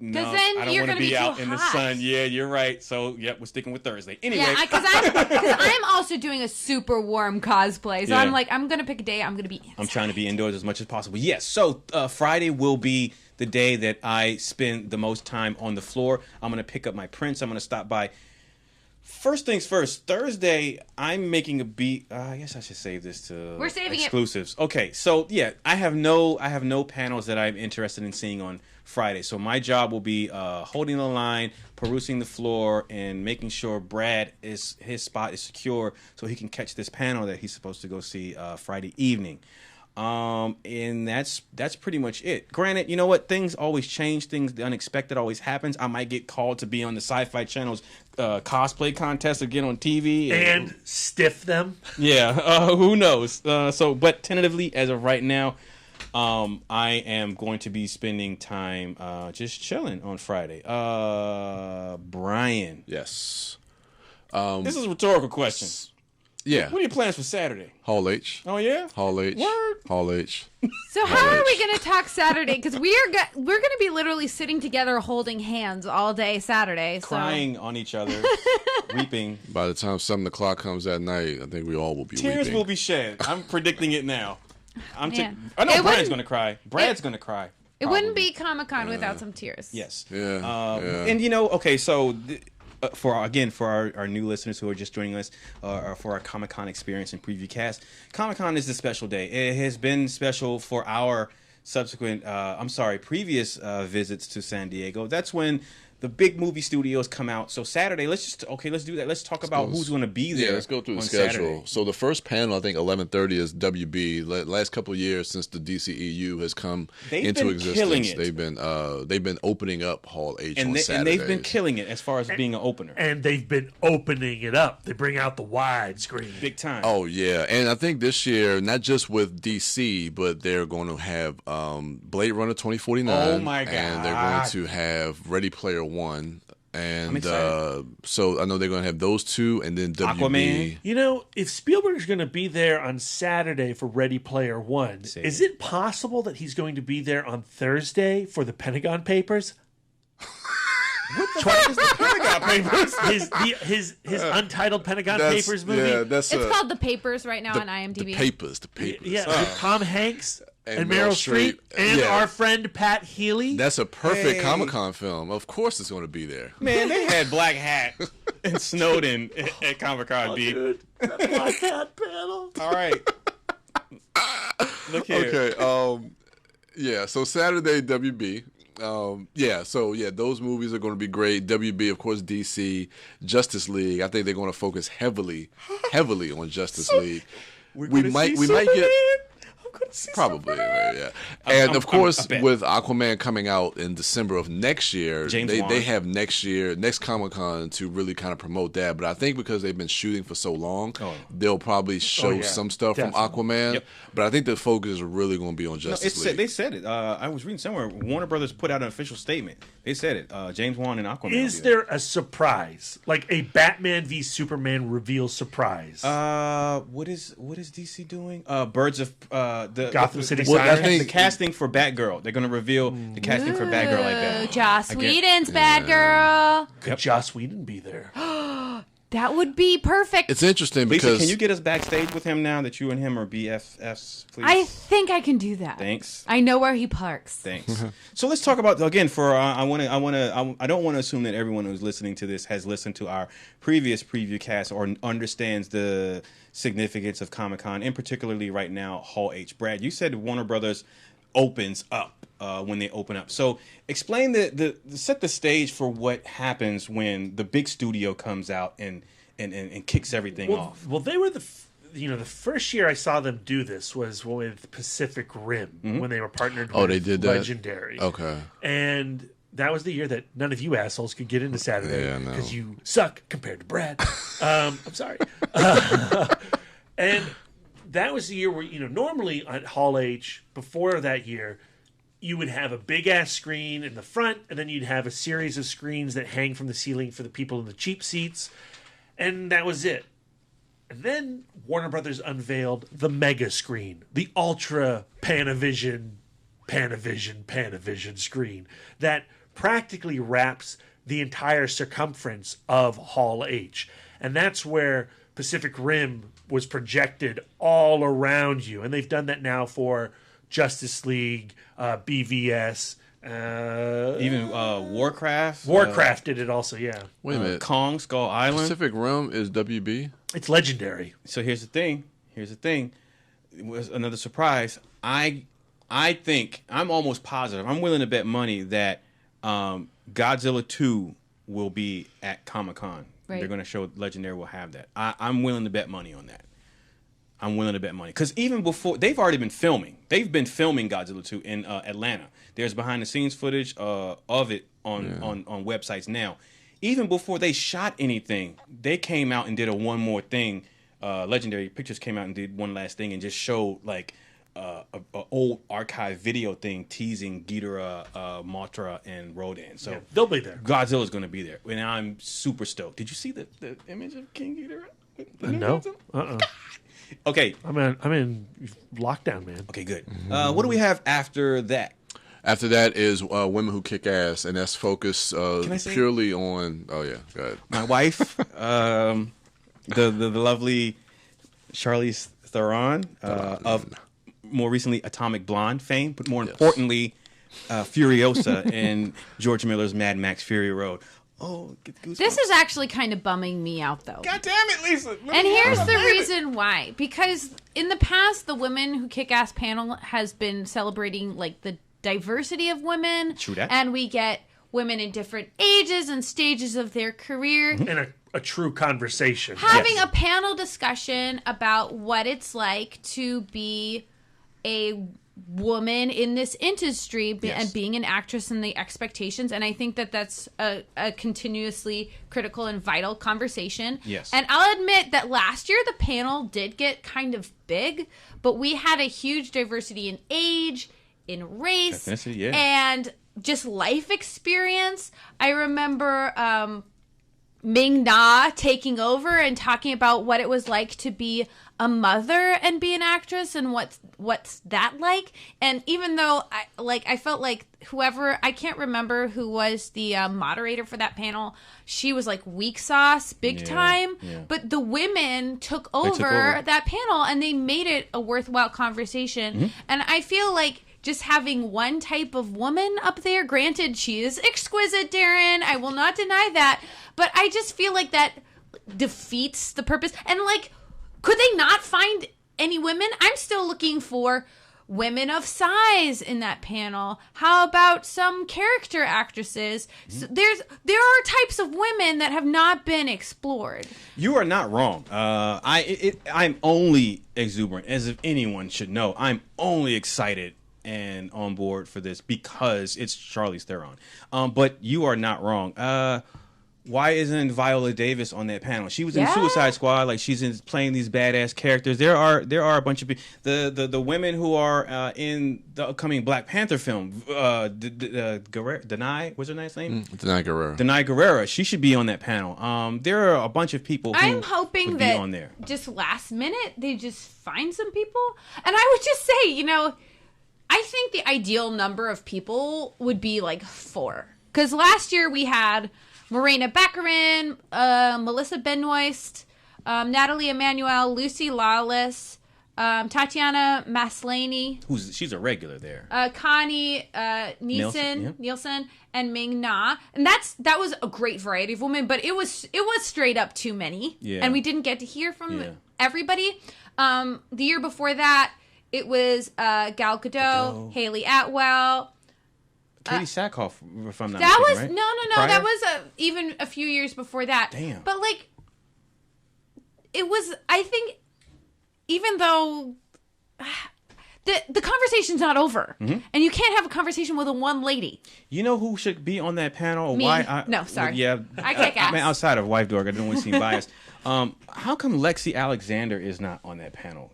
No, then I don't you're want to be out too in the hot. sun. Yeah, you're right. So, we're sticking with Thursday. Anyway. Yeah, because I'm also doing a super warm cosplay. So I'm like, I'm going to pick a day. I'm going to be inside. I'm trying to be indoors as much as possible. Yes. So, Friday will be the day that I spend the most time on the floor. I'm going to pick up my prints. I'm going to stop by First things first. Thursday, I'm making a beat. I guess I should save this to We're saving exclusives. Okay, so yeah, I have no panels that I'm interested in seeing on Friday. So my job will be holding the line, perusing the floor, and making sure his spot is secure so he can catch this panel that he's supposed to go see Friday evening. And that's pretty much it. Granted, you know what? Things always change. The unexpected always happens. I might get called to be on the Sci-Fi Channel's cosplay contest again on TV. And stiff them. Yeah, who knows? But tentatively, as of right now, I am going to be spending time just chilling on Friday. Brian. Yes. This is a rhetorical question. Yeah. What are your plans for Saturday? Hall H. Oh, yeah? Hall H. Word. Hall H. So how are we going to talk Saturday? Because we're going to be literally sitting together holding hands all day Saturday. Crying on each other, weeping. By the time 7 o'clock comes at night, I think we all will be Tears weeping. will be shed. I'm predicting it now. I know It Brian's going to cry. Brad's going to cry. It wouldn't be Comic-Con without some tears. Yes. Yeah. And okay, so for our new listeners who are just joining us, or for our Comic-Con experience and preview cast, Comic-Con is a special day. It has been special for our subsequent, previous visits to San Diego. That's when the big movie studios come out. So Saturday, let's do that. Let's talk about who's going to be there. Yeah, let's go through the schedule. Saturday. So the first panel, I think 11:30 is WB. Last couple of years since the DCEU has come into existence, they've been opening up Hall H on Saturdays. And they've been killing it as far as being an opener. And they've been opening it up. They bring out the widescreen. Big time. Oh, yeah. And I think this year, not just with DC, but they're going to have Blade Runner 2049. Oh, my God. And they're going to have Ready Player One. And so I know they're going to have those two, and then WB. Aquaman. You know, if Spielberg's going to be there on Saturday for Ready Player One, is it possible that he's going to be there on Thursday for the Pentagon Papers? What the fuck is the Pentagon Papers? His untitled Pentagon Papers movie. Yeah, it's called The Papers right now on IMDb. The Papers. Yeah, with Tom Hanks and Meryl Streep and our friend Pat Healy. That's a perfect Comic-Con film. Of course it's going to be there. Man, they had Black Hat and Snowden at Comic-Con, dude. That Black Hat panel. All right. Look here. Okay. Yeah, so Saturday, WB. Those movies are going to be great. WB, of course, DC, Justice League. I think they're going to focus heavily on Justice League. We might get probably, yeah. And of course, with Aquaman coming out in December of next year, they have next Comic-Con to really kind of promote that. But I think because they've been shooting for so long, they'll probably show some stuff from Aquaman. Yep. But I think the focus is really going to be on Justice League. They said it. I was reading somewhere. Warner Brothers put out an official statement. They said it. James Wan and Aquaman. Is there a surprise, like a Batman v Superman reveal surprise? What is DC doing? Birds of the Gotham City Sirens. The casting for Batgirl. They're going to reveal the casting for Batgirl like that. Joss Whedon's Batgirl. Could Joss Whedon be there? That would be perfect. It's interesting because Lisa, can you get us backstage with him now that you and him are BFFs, please? I think I can do that. Thanks. I know where he parks. Thanks. So let's talk about again. I don't want to assume that everyone who's listening to this has listened to our previous preview cast or understands the significance of Comic-Con, and particularly right now, Hall H. Brad, you said Warner Brothers opens up when they open up. So explain set the stage for what happens when the big studio comes out and kicks everything off. Well, they were the first year I saw them do this was with Pacific Rim when they were partnered with they did that? Legendary. Okay. And that was the year that none of you assholes could get into Saturday because you suck compared to Brad. I'm sorry. And that was the year where, normally at Hall H, before that year, you would have a big-ass screen in the front, and then you'd have a series of screens that hang from the ceiling for the people in the cheap seats, and that was it. And then Warner Brothers unveiled the mega screen, the Ultra Panavision screen that practically wraps the entire circumference of Hall H. And that's where Pacific Rim was projected all around you. And they've done that now for Justice League, BVS, Even Warcraft. Warcraft did it also, yeah. Wait a minute. Kong, Skull Island. Pacific Rim is WB? It's legendary. So here's the thing. It was another surprise. I think, I'm almost positive, I'm willing to bet money that Godzilla 2 will be at Comic-Con. Right. They're going to show Legendary will have that. I'm willing to bet money on that. I'm willing to bet money. Because even before, they've already been filming. They've been filming Godzilla 2 in Atlanta. There's behind-the-scenes footage of it on websites now. Even before they shot anything, they came out and did a one more thing. Legendary Pictures came out and did one last thing and just showed, like, a old archive video thing teasing Ghidorah, Mothra, and Rodan. So yeah, they'll be there. Godzilla's going to be there, and I'm super stoked. Did you see the image of King Ghidorah? No. Okay. I'm in lockdown, man. Okay, good. What do we have after that? After that is Women Who Kick Ass, and that's focused purely on. Oh yeah, go ahead. My wife, the lovely Charlize Theron of more recently Atomic Blonde fame, but more importantly, Furiosa in George Miller's Mad Max Fury Road. Oh, get the goosebumps. This is actually kind of bumming me out, though. God damn it, Lisa! And here's the reason why. Because in the past, the Women Who Kick Ass panel has been celebrating, like, the diversity of women. True that. And we get women in different ages and stages of their career. And a true conversation. Having a panel discussion about what it's like to be a woman in this industry and being an actress and the expectations. And I think that that's a continuously critical and vital conversation. Yes. And I'll admit that last year the panel did get kind of big, but we had a huge diversity in age, in race, ethnicity, and just life experience. I remember Ming Na taking over and talking about what it was like to be a mother and be an actress and what's that like. And even though I felt like whoever, I can't remember who was the moderator for that panel, she was like weak sauce big time. Yeah. But the women took over that panel and they made it a worthwhile conversation. Mm-hmm. And I feel like just having one type of woman up there, granted, she is exquisite, Darren, I will not deny that, but I just feel like that defeats the purpose. And, like, could they not find any women? I'm still looking for women of size in that panel. How about some character actresses? So there are types of women that have not been explored. You are not wrong. I'm only exuberant, as if anyone should know. I'm only excited and on board for this because it's Charlize Theron. But you are not wrong. Why isn't Viola Davis on that panel? She was in Suicide Squad. Like, she's playing these badass characters. There are a bunch of people. The women who are in the upcoming Black Panther film. Denai, what's her nice name? Denai Guerrera. Denai Guerrera. She should be on that panel. There are a bunch of people who I'm hoping would be that on there. Just last minute they just find some people. And I would just say, I think the ideal number of people would be like 4. Because last year we had Morena Baccarin, Melissa Benoist, Natalie Emmanuel, Lucy Lawless, Tatiana Maslany. She's a regular there. Connie Nielsen, and Ming Na. And that was a great variety of women, but it was straight up too many. Yeah. And we didn't get to hear from everybody. The year before that, it was Gal Gadot, Haley Atwell, Katie Sackhoff, if I'm not that mistaken, was right? no. That was even a few years before that. Damn. But like, it was. I think, even though the conversation's not over, and you can't have a conversation with one lady. You know who should be on that panel? Me? Why? No, sorry. I kick ass. I mean, outside of Wife Dog, I don't want to seem biased. How come Lexi Alexander is not on that panel?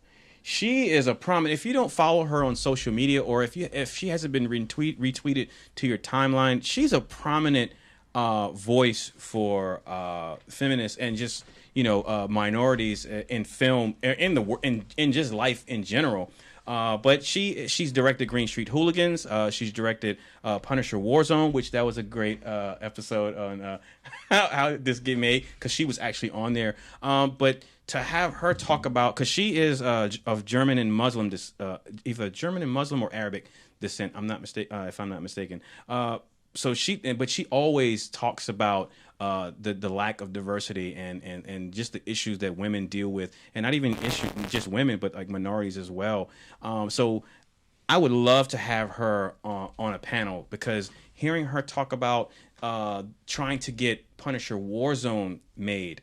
She is a prominent. If you don't follow her on social media, or if she hasn't been retweeted to your timeline, she's a prominent voice for feminists and just minorities in film, in just life in general. But she's directed Green Street Hooligans. She's directed Punisher Warzone, which that was a great episode on how this get made, because she was actually on there. But to have her talk about, because she is of German and Muslim, either German and Muslim or Arabic descent. If I'm not mistaken. So she always talks about the lack of diversity and just the issues that women deal with, and not even just women, but like minorities as well. So I would love to have her on a panel, because hearing her talk about trying to get Punisher Warzone made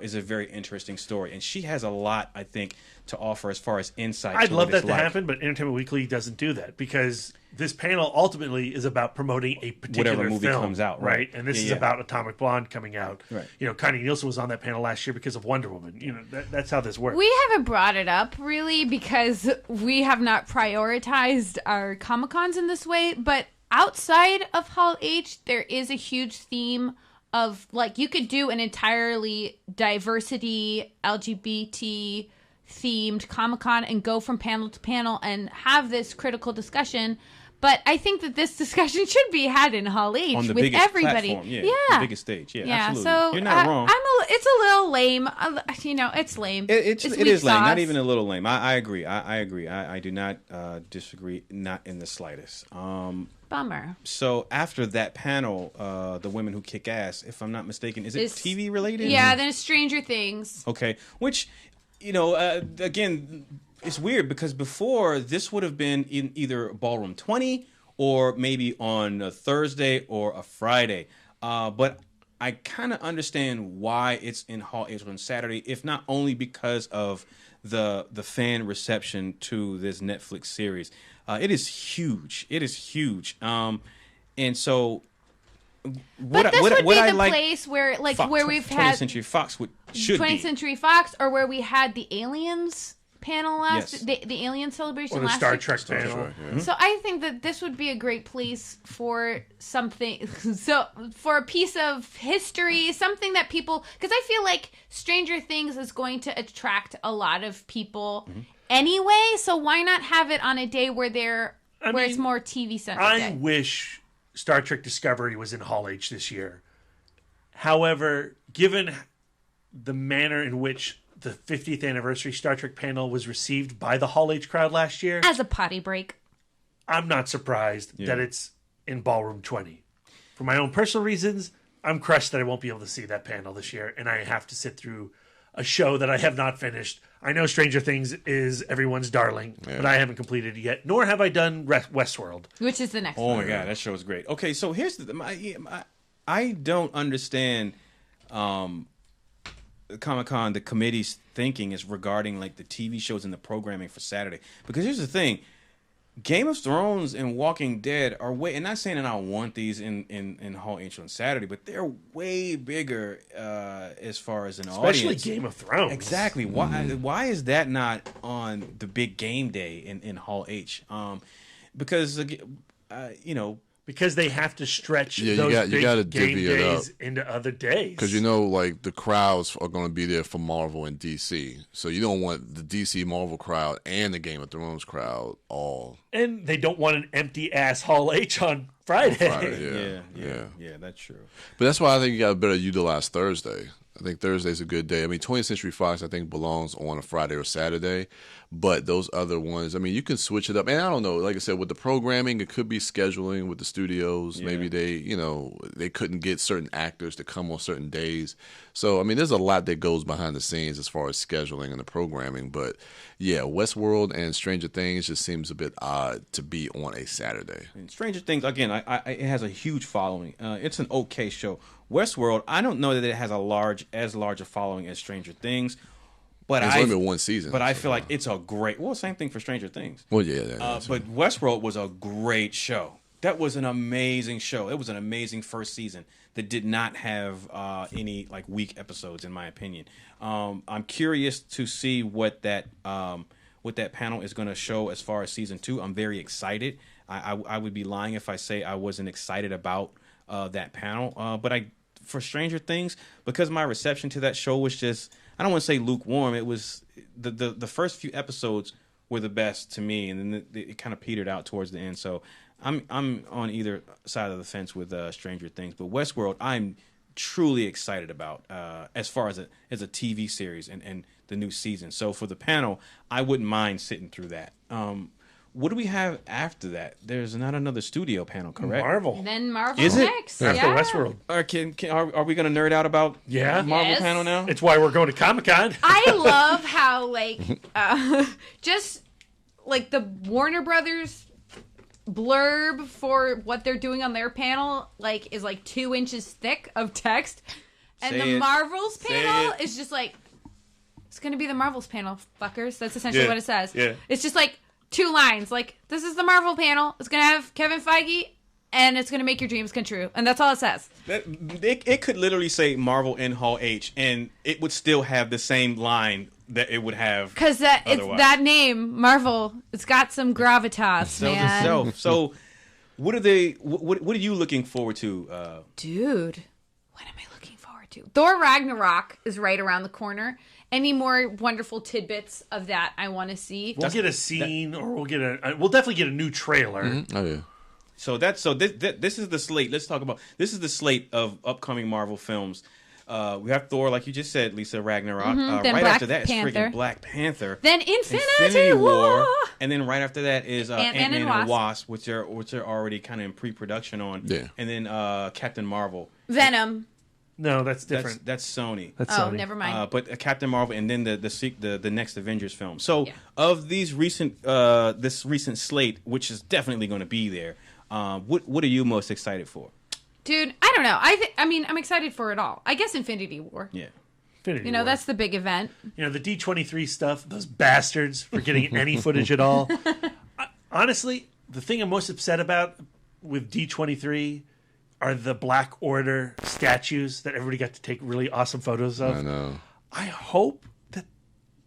is a very interesting story, and she has a lot, I think, to offer as far as insight. I'd love that to happen, but Entertainment Weekly doesn't do that, because this panel ultimately is about promoting a particular whatever movie film, comes out, right? And this is about Atomic Blonde coming out. Right. You know, Connie Nielsen was on that panel last year because of Wonder Woman. You know, that's how this works. We haven't brought it up really because we have not prioritized our Comic-Cons in this way, but outside of Hall H, there is a huge theme of, like, you could do an entirely diversity, LGBT themed Comic-Con and go from panel to panel and have this critical discussion. But I think that this discussion should be had in Hall H on the with biggest everybody. platform, the biggest stage. Yeah, absolutely. So you're not wrong. It's a little lame. You know, it's lame. It weak is lame. sauce. Not even a little lame. I agree. I agree. I do not disagree. Not in the slightest. Bummer. So after that panel, the women who kick ass, if I'm not mistaken, is it TV related? Yeah, then it's Stranger Things. Okay, which, you know, again, it's weird because before this would have been in either Ballroom 20 or maybe on a Thursday or a Friday. But I kind of understand why it's in Hall H on Saturday, if not only because of the fan reception to this Netflix series. It is huge. It is huge. And so But this would be the place where, like, Fox, where we've 20th had Century Fox should 20th be. Century Fox, or where we had the Aliens panel Yes. the Alien celebration Or the last Star year. Trek panel. So I think that this would be a great place for something, for a piece of history, something that people, because I feel like Stranger Things is going to attract a lot of people anyway. So why not have it on a day where it's more TV centric? I wish Star Trek Discovery was in Hall H this year. However, given the manner in which the 50th anniversary Star Trek panel was received by the Hall H crowd last year, as a potty break, I'm not surprised that it's in Ballroom 20. For my own personal reasons, I'm crushed that I won't be able to see that panel this year, and I have to sit through a show that I have not finished. I know Stranger Things is everyone's darling, but I haven't completed it yet, nor have I done Westworld. Which is the next Oh one. my God, that show is great. Okay, so here's I don't understand Comic-Con, the committee's thinking is regarding like the TV shows and the programming for Saturday. Because here's the thing, Game of Thrones and Walking Dead are way, and not saying that I want these in Hall H on Saturday, but they're way bigger as far as an audience. Especially Game of Thrones. Exactly. Why is that not on the big game day in Hall H? Because you know, because they have to stretch you those gotta big game divvy it up days into other days. Because you know, like the crowds are going to be there for Marvel and DC, so you don't want the DC Marvel crowd and the Game of Thrones crowd all. And they don't want an empty ass Hall H on Friday. Yeah, that's true. But that's why I think you got to better utilize Thursday. I think Thursday's a good day. I mean, 20th Century Fox, I think, belongs on a Friday or Saturday. But those other ones, I mean, you can switch it up. And I don't know, like I said, with the programming, it could be scheduling with the studios. Yeah. Maybe they couldn't get certain actors to come on certain days. So, I mean, there's a lot that goes behind the scenes as far as scheduling and the programming. But, yeah, Westworld and Stranger Things just seems a bit odd to be on a Saturday. And Stranger Things, again, it has a huge following. It's an okay show. Westworld, I don't know that it has as large a following as Stranger Things, but it's only been one season. But I feel like it's a great. Well, same thing for Stranger Things. Well, yeah. But Westworld was a great show. That was an amazing show. It was an amazing first season that did not have any like weak episodes, in my opinion. I'm curious to see what that panel is going to show as far as season 2. I'm very excited. I would be lying if I say I wasn't excited about that panel. But for Stranger Things, because my reception to that show was just, I don't want to say lukewarm. It was the first few episodes were the best to me, and then it kind of petered out towards the end. So I'm on either side of the fence with Stranger Things, but Westworld I'm truly excited about as far as a TV series and the new season. So for the panel, I wouldn't mind sitting through that. What do we have after that? There's not another studio panel, correct? Marvel. Then Marvel Is it? next. After Westworld. Are we going to nerd out about Marvel Yes. panel now? It's why we're going to Comic-Con. I love how just like the Warner Brothers blurb for what they're doing on their panel is 2 inches thick of text, and Say the it. Marvels Say panel it. is just it's gonna be the Marvels panel, fuckers. That's essentially what it says. Yeah. It's just 2 lines. This is the Marvel panel. It's gonna have Kevin Feige, and it's gonna make your dreams come true, and that's all it says. It could literally say Marvel in Hall H, and it would still have the same line that it would have. Because it's that name, Marvel. It's got some gravitas, man. Itself. So, what are they? What are you looking forward to? Dude, what am I looking forward to? Thor Ragnarok is right around the corner. Any more wonderful tidbits of that I want to see? We'll get a scene, or we'll definitely get a new trailer. Mm-hmm. Oh yeah. So this is the slate. Let's talk about this is the slate of upcoming Marvel films. We have Thor, like you just said, Lisa, Ragnarok. Then right Black after that is Panther. freaking Black Panther. Then Infinity War. And then right after that is Ant-Man Ant-Man and and Wasp, which are already kind of in pre-production on. Yeah. And then Captain Marvel. Venom. No, that's different. That's Sony. That's Sony. Never mind. But Captain Marvel, and then the next Avengers film. So Yeah. of these this recent slate, which is definitely going to be there, what are you most excited for? Dude, I don't know. I mean, I'm excited for it all. I guess Infinity War. Yeah. Infinity War. That's the big event. The D23 stuff, those bastards for getting any footage at all. Honestly, the thing I'm most upset about with D23 are the Black Order statues that everybody got to take really awesome photos of. I know. I hope that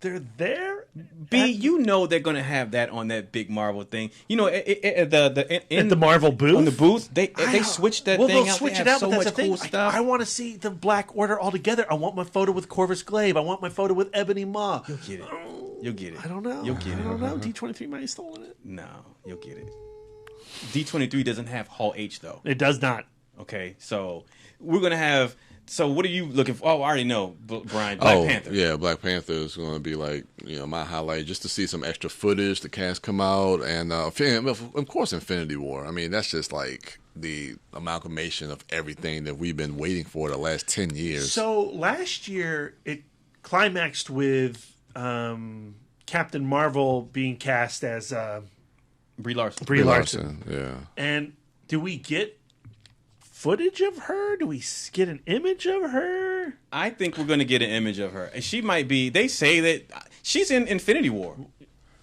they're there. You know they're gonna have that on that big Marvel thing. In At the Marvel booth? On the booth, they switched that thing they'll out. switch They it have out, so but that's much the thing. cool stuff. I want to see the Black Order all together. I want my photo with Corvus Glaive. I want my photo with Ebony Maw. You'll get it. You'll get it. I don't know. You'll get it. I don't know. D23 might have stolen it. No, you'll get it. D23 doesn't have Hall H though. It does not. Okay, so we're gonna have. So what are you looking for? Oh, I already know, Brian. Black Panther. Yeah, Black Panther is going to be my highlight, just to see some extra footage, the cast come out, and of course Infinity War. I mean, that's just the amalgamation of everything that we've been waiting for the last 10 years. So last year it climaxed with Captain Marvel being cast as Brie Larson. Brie Larson. Yeah. And do we get footage of her? Do we get an image of her? I think we're going to get an image of her. And she might be, they say that she's in Infinity War.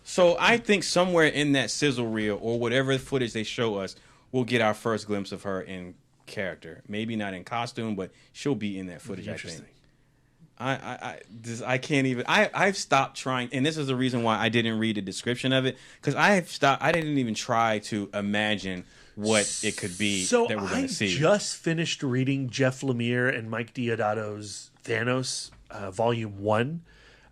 So I think somewhere in that sizzle reel or whatever footage they show us, we'll get our first glimpse of her in character. Maybe not in costume, but she'll be in that footage, I think. I can't even. I've stopped trying, and this is the reason why I didn't read the description of it, because I didn't even try to imagine what it could be that we're going to see. So I just finished reading Jeff Lemire and Mike Diodado's Thanos, Volume 1,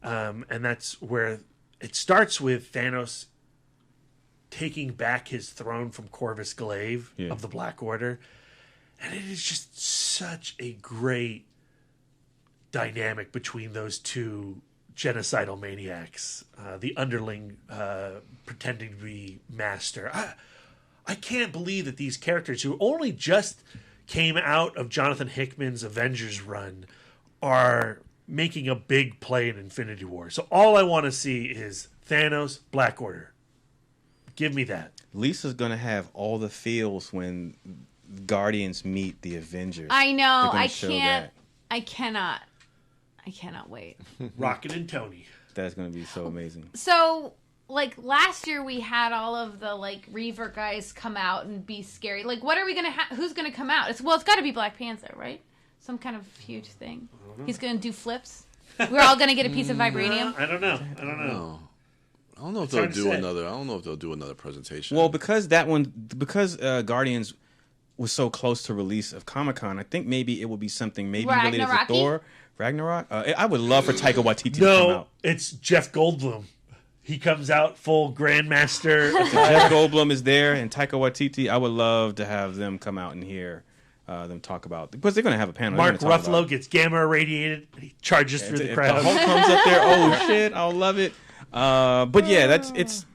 and that's where it starts with Thanos taking back his throne from Corvus Glaive of the Black Order, and it is just such a great dynamic between those two genocidal maniacs, the underling pretending to be master. I can't believe that these characters who only just came out of Jonathan Hickman's Avengers run are making a big play in Infinity War. So all I want to see is Thanos, Black Order. Give me that. Lisa's going to have all the feels when Guardians meet the Avengers. I know. I can't. I cannot wait. Rocket and Tony. That's going to be so amazing. So, last year we had all of the, Reaver guys come out and be scary. What are we going to have? Who's going to come out? It's got to be Black Panther, right? Some kind of huge thing. He's going to do flips. We're all going to get a piece of vibranium. I don't know. I don't know if they'll do another. I don't know if they'll do another presentation. Well, because Guardians was so close to release of Comic-Con, I think maybe it will be something related to Thor. Ragnarok. I would love for Taika Waititi to come out. It's Jeff Goldblum. He comes out full Grandmaster. Jeff Goldblum is there, and Taika Waititi. I would love to have them come out and hear them talk about, because they're going to have a panel. Mark Ruffalo gets gamma irradiated. He charges through the crowd. The Hulk comes up there. Oh shit! I'll love it. But yeah, it's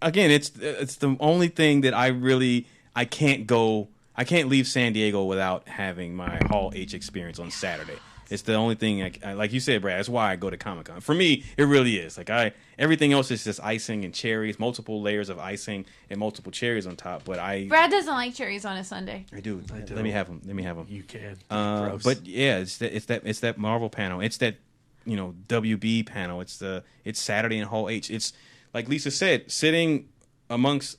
the only thing that I can't leave San Diego without having my Hall H experience on Saturday. It's the only thing, like you said, Brad. That's why I go to Comic-Con. For me, it really is. Everything else is just icing and cherries, multiple layers of icing and multiple cherries on top. But Brad doesn't like cherries on a sundae. I do. Let me have them. You can. But yeah, it's that Marvel panel. It's that WB panel. It's Saturday in Hall H. It's like Lisa said, sitting amongst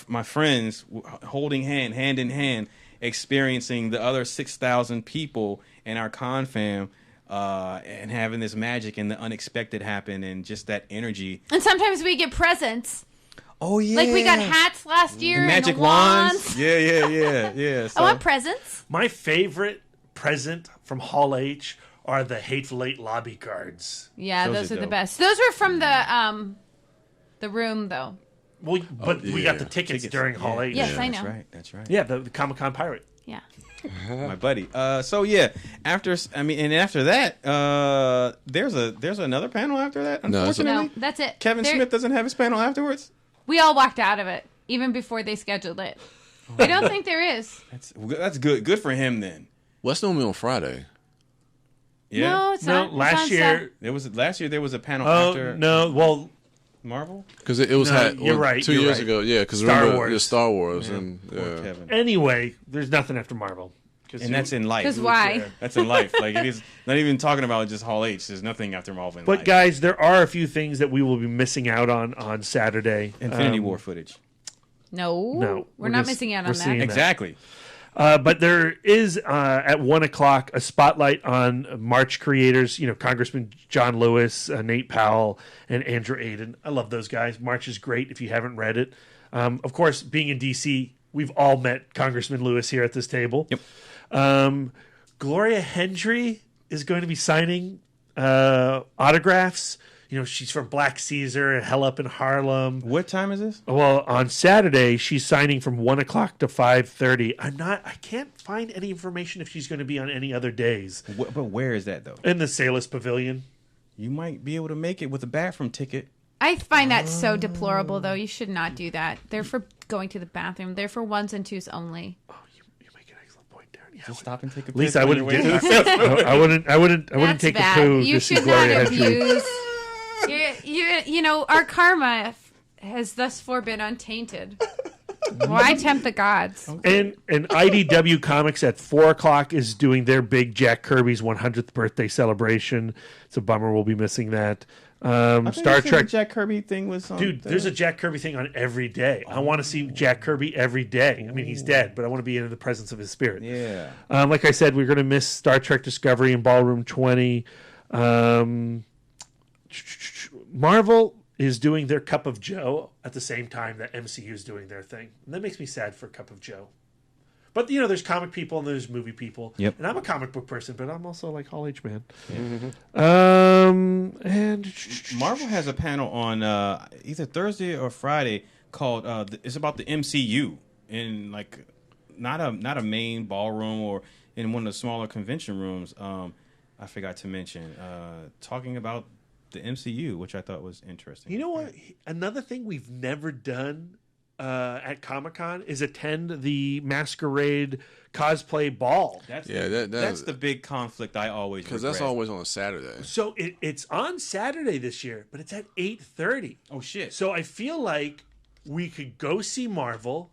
my friends, holding hand in hand, experiencing the other 6,000 people in our con fam, and having this magic and the unexpected happen, and just that energy. And sometimes we get presents. Oh yeah, like we got hats last year, and magic and wands. Yeah. So, I want presents. My favorite present from Hall H are the Hateful Eight lobby cards. Yeah, those are the best. Those were from the room though. Well, but we got the tickets during Hall H. Yes, I know. That's right. Yeah, the Comic-Con pirate. Yeah. My buddy. So yeah, after that, there's another panel after that. Unfortunately, no, that's it. Kevin Smith doesn't have his panel afterwards. We all walked out of it even before they scheduled it. I don't think there is. That's good. Good for him then. What's normally on Friday? Yeah. No, it's not. Last year there was a panel after. No, well. Marvel? Because it was you're right. 2 years ago. Yeah, because remember the Star Wars. And anyway, there's nothing after Marvel. And that's in life. Because why? That's in life. Like, it is not even talking about just Hall H. There's nothing after Marvel in life. But guys, there are a few things that we will be missing out on Saturday. Infinity War footage. No, we're not missing out on that. Exactly. But there is at 1:00 a spotlight on March creators. Congressman John Lewis, Nate Powell, and Andrew Aiden. I love those guys. March is great if you haven't read it. Of course, being in DC, we've all met Congressman Lewis here at this table. Yep. Gloria Hendry is going to be signing autographs. She's from Black Caesar and Hell Up in Harlem. What time is this? Well, on Saturday, she's signing from 1:00 to 5:30. I can't find any information if she's going to be on any other days. But where is that, though? In the Salis Pavilion. You might be able to make it with a bathroom ticket. I find that so deplorable, though. You should not do that. They're for going to the bathroom. They're for ones and twos only. Oh, you make an excellent point, Darren. Just stop and take a piss. At least I wouldn't do that. I wouldn't take a poo. You should not abuse. Our karma has thus far been untainted. Why tempt the gods? And IDW Comics at 4:00 is doing their big Jack Kirby's 100th birthday celebration. It's a bummer we'll be missing that. Star Trek. The Jack Kirby thing was on. Dude, there's a Jack Kirby thing on every day. I want to see Jack Kirby every day. I mean, he's dead, but I want to be in the presence of his spirit. Yeah. Like I said, we're going to miss Star Trek Discovery and Ballroom 20. Marvel is doing their Cup of Joe at the same time that MCU is doing their thing. And that makes me sad for Cup of Joe. But, there's comic people and there's movie people. Yep. And I'm a comic book person, but I'm also like Hall H man. Yeah. And Marvel has a panel on either Thursday or Friday called it's about the MCU in not a main ballroom or in one of the smaller convention rooms. I forgot to mention talking about the MCU, which I thought was interesting. You know what? Another thing we've never done at Comic-Con is attend the Masquerade cosplay ball. That's the big conflict I always regret. Because that's always on a Saturday. So it's on Saturday this year, but it's at 8:30. Oh, shit. So I feel like we could go see Marvel.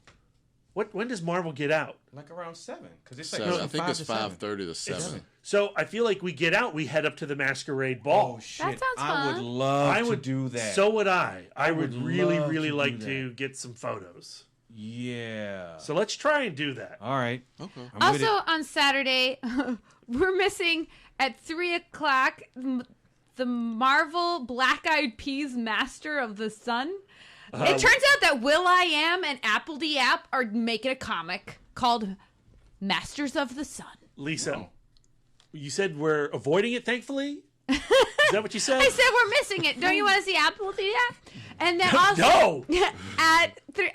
When does Marvel get out? Like around 7. Because it's I think it's 5:30 to 7. So I feel like we get out, we head up to the Masquerade Ball. Oh, shit. That sounds fun. I would love to do that. So would I. I would really, love really to like do to get some photos. Yeah. So let's try and do that. All right. Okay. Also on Saturday, we're missing at 3:00 the Marvel Black Eyed Peas Master of the Sun. It turns out that Will.i.am and Apple D App are making a comic called Masters of the Sun. Lisa, you said we're avoiding it, thankfully. Is that what you said? I said we're missing it. Don't you want to see Applebee's yet? And then also No. at 3,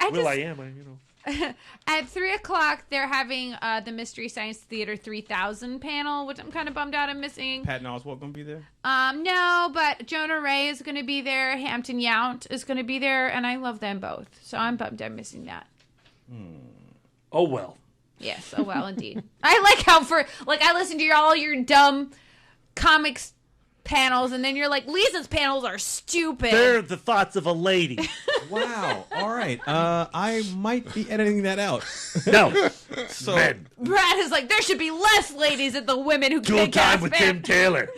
at 3 o'clock they're having the Mystery Science Theater 3000 panel, which I'm kind of bummed out I'm missing. Patton Oswalt gonna be there? No, but Jonah Ray is going to be there. Hampton Yount is going to be there, and I love them both. So I'm bummed I'm missing that. Oh well. Yes, oh well, indeed. I like how I listen to all your dumb comics panels, and then you're like, Lisa's panels are stupid. They're the thoughts of a lady. Wow. All right. I might be editing that out. No. So Men. Brad is like, there should be less ladies at the women who Dual can't time cast with men. Tim Taylor.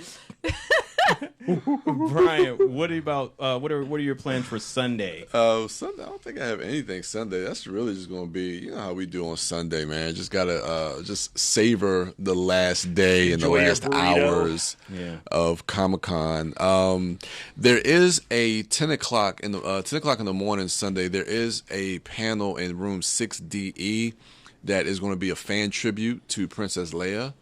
Brian, what are your plans for Sunday? Sunday, I don't think I have anything Sunday. That's really just going to be, you know how we do on Sunday, man. Just got to just savor the last day and the last hours of Comic-Con. There is a 10 o'clock in the morning Sunday. There is a panel in room 6DE that is going to be a fan tribute to Princess Leia.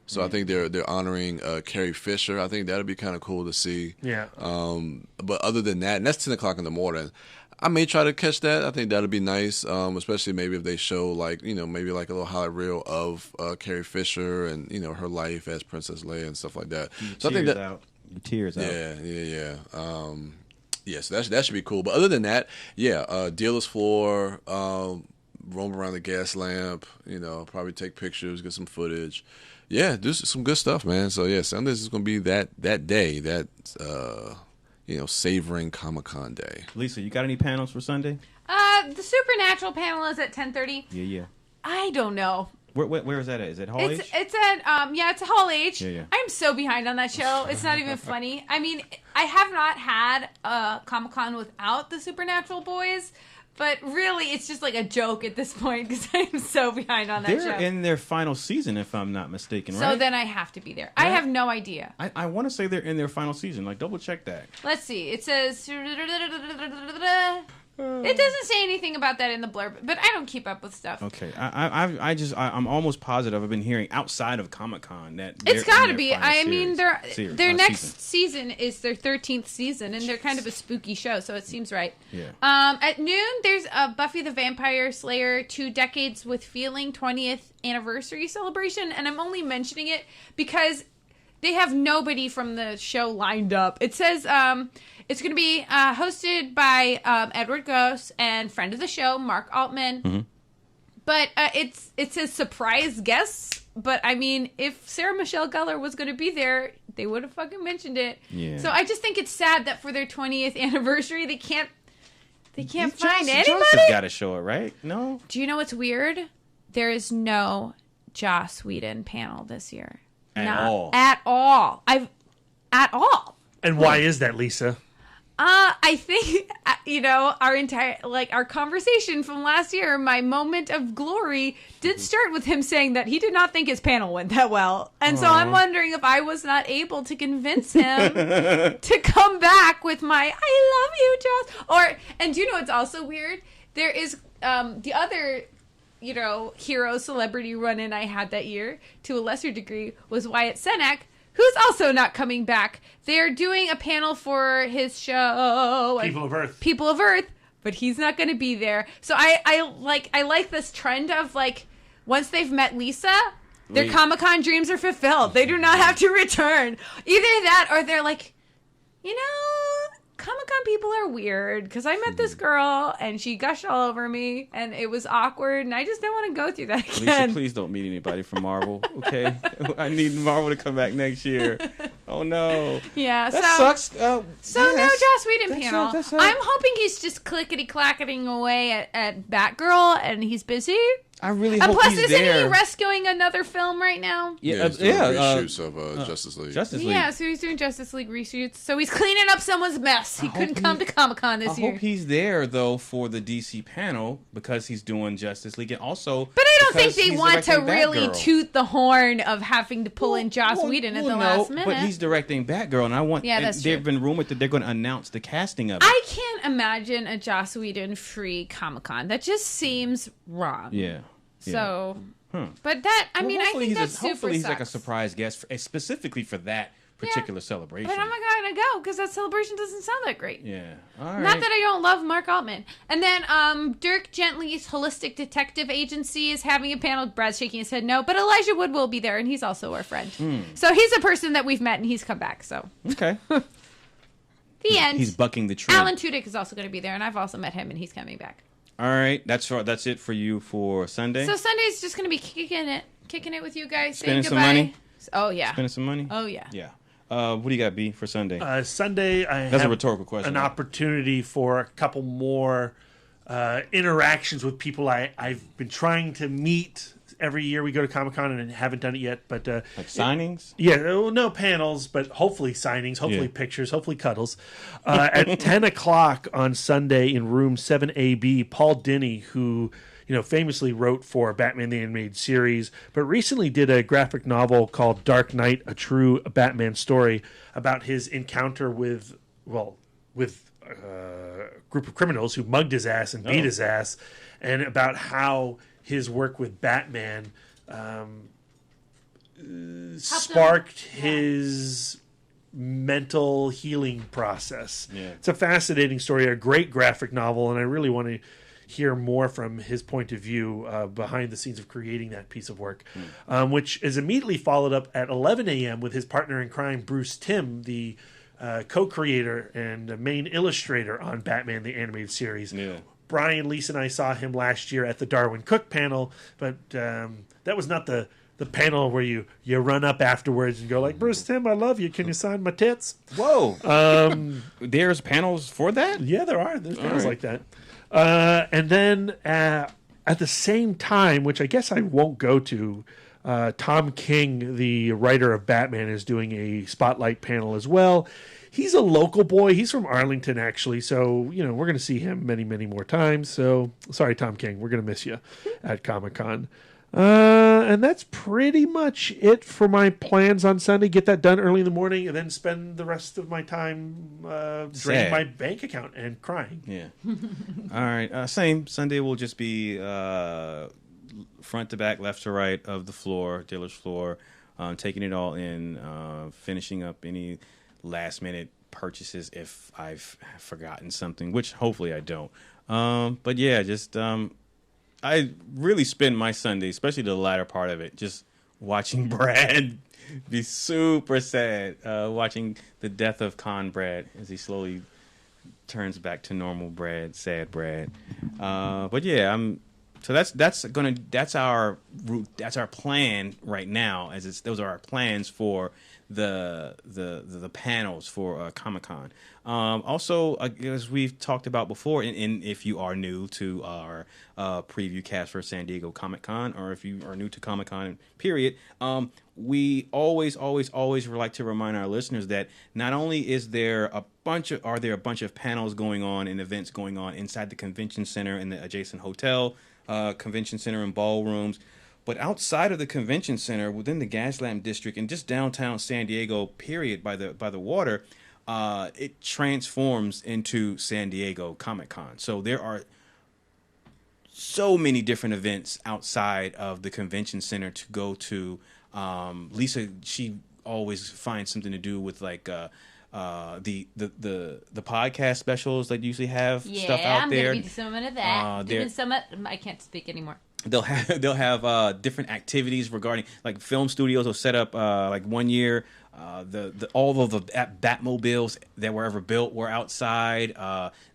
So I think they're honoring Carrie Fisher. I think that'll be kind of cool to see. Yeah. But other than that, and that's 10 o'clock in the morning, I may try to catch that. I think that'll be nice, especially maybe if they show maybe like a little highlight reel of Carrie Fisher and her life as Princess Leia and stuff like that. So I think that tears out. Yeah. So that should be cool. But other than that, dealer's floor. Roam around the gas lamp. Probably take pictures, get some footage. Yeah, do some good stuff, man. So Sundays is gonna be that day, that savoring Comic-Con day. Lisa, you got any panels for Sunday? The Supernatural panel is at 10:30. Yeah. I don't know. Where is that at? Is it Hall H? It's at it's Hall H. Yeah. I'm so behind on that show. It's not even funny. I mean, I have not had a Comic-Con without the Supernatural boys. But really, it's just like a joke at this point because I'm so behind on that show. They're in their final season, if I'm not mistaken, right? So then I have to be there. Right? I have no idea. I want to say they're in their final season. Double check that. Let's see. It says... It doesn't say anything about that in the blurb, but I don't keep up with stuff. Okay, I'm almost positive. I've been hearing outside of Comic-Con that it's got to be. I mean, their next season is their 13th season, and they're kind of a spooky show, so it seems right. Yeah. At noon, there's Buffy the Vampire Slayer 2 Decades with Feeling 20th Anniversary Celebration, and I'm only mentioning it because they have nobody from the show lined up. It says it's going to be hosted by Edward Gose and friend of the show, Mark Altman. Mm-hmm. But it says surprise guests. But, I mean, if Sarah Michelle Gellar was going to be there, they would have fucking mentioned it. Yeah. So I just think it's sad that for their 20th anniversary, they can't find anybody. Joseph got to show it, right? No? Do you know what's weird? There is no Joss Whedon panel this year. At all. At all. At all. And why is that, Lisa? I think, our conversation from last year, my moment of glory, did start with him saying that he did not think his panel went that well. And so I'm wondering if I was not able to convince him to come back with my, I love you, Joss. And do you know what's also weird? There is the other, hero celebrity run-in I had that year, to a lesser degree, was Wyatt Cenac, who's also not coming back. They're doing a panel for his show, People of Earth, but he's not going to be there. So I like this trend of once they've met Lisa, their Comic-Con dreams are fulfilled. They do not have to return. Either that, or they're like, Comic-Con people are weird because I met this girl and she gushed all over me and it was awkward and I just don't want to go through that again. Lisa, please don't meet anybody from Marvel, okay? I need Marvel to come back next year. Oh, no. Yeah, that sucks. No Joss Whedon panel. I'm hoping he's just clickety-clacketing away at Batgirl and he's busy. I really hope plus, he's isn't there. he rescuing another film right now? Reshoots of Justice League. Yeah, so he's doing Justice League reshoots. So he's cleaning up someone's mess. He couldn't come to Comic-Con this year. I hope he's there, though, for the DC panel because he's doing Justice League and also... But I don't think they want to really toot the horn of having to pull in Joss Whedon at the last minute. But he's directing Batgirl, and I want... Yeah, that's true. They've been rumored that they're going to announce the casting of it. I can't imagine a Joss Whedon-free Comic-Con. That just seems wrong. Yeah. So, but that, I think that's super hopefully he's sucks. like a surprise guest, specifically for that particular celebration. But I'm not gonna go because that celebration doesn't sound that great. Yeah. All right. Not that I don't love Mark Altman. And then Dirk Gently's Holistic Detective Agency is having a panel. Brad's shaking his head no, but Elijah Wood will be there, and he's also our friend. So he's a person that we've met, and he's come back. So okay. The end. He's bucking the trend. Alan Tudyk is also going to be there, and I've also met him, and he's coming back. All right, that's it for you for Sunday. So Sunday's just going to be kicking it with you guys. Spending saying some goodbye. money. Oh yeah. Spending some money. Oh yeah. Yeah. What do you got, B, for Sunday? Sunday, That's a rhetorical question. An opportunity for a couple more interactions with people I've been trying to meet. Every year we go to Comic-Con and haven't done it yet. But like signings? Yeah, no panels, but hopefully signings, hopefully pictures, hopefully cuddles. At 10 o'clock on Sunday in room 7AB, Paul Dini, who famously wrote for Batman the Animated Series, but recently did a graphic novel called Dark Knight, a true Batman story about his encounter with a group of criminals who mugged his ass and beat his ass, and about how his work with Batman sparked his mental healing process. Yeah. It's a fascinating story, a great graphic novel, and I really want to hear more from his point of view behind the scenes of creating that piece of work, which is immediately followed up at 11 a.m. with his partner in crime, Bruce Timm, the co-creator and main illustrator on Batman the Animated Series. Yeah. Brian, Lisa, and I saw him last year at the Darwin Cook panel, but that was not the panel where you run up afterwards and go like, Bruce Timm, I love you. Can you sign my tits? Whoa. There's panels for that? Yeah, there are. There's panels like that. And then at the same time, which I guess I won't go to, Tom King, the writer of Batman, is doing a spotlight panel as well. He's a local boy. He's from Arlington, actually. So, we're going to see him many, many more times. So, sorry, Tom King. We're going to miss you at Comic-Con. And that's pretty much it for my plans on Sunday. Get that done early in the morning and then spend the rest of my time draining my bank account and crying. Yeah. All right. Same. Sunday will just be front to back, left to right of the floor, dealer's floor, taking it all in, finishing up any last-minute purchases if I've forgotten something, which hopefully I don't. But yeah, just I really spend my Sunday, especially the latter part of it, just watching Brad be super sad, watching the death of Con Brad as he slowly turns back to normal Brad, sad Brad. But yeah, so that's our plan right now. Those are our plans for the panels for Comic-Con. Also, as we've talked about before, and if you are new to our preview cast for San Diego Comic-Con, or if you are new to Comic-Con, period, we always like to remind our listeners that not only is there a bunch of panels going on and events going on inside the convention center and the adjacent hotel, convention center and ballrooms, but outside of the convention center, within the Gaslamp District and just downtown San Diego, period, by the water, it transforms into San Diego Comic-Con. So there are so many different events outside of the convention center to go to. Lisa, she always finds something to do with like the podcast specials that usually have stuff out there. Yeah, I'm gonna be some of that. Doing some. I can't speak anymore. They'll have different activities regarding, like, film studios will set up like one year all of the Batmobiles that were ever built were outside.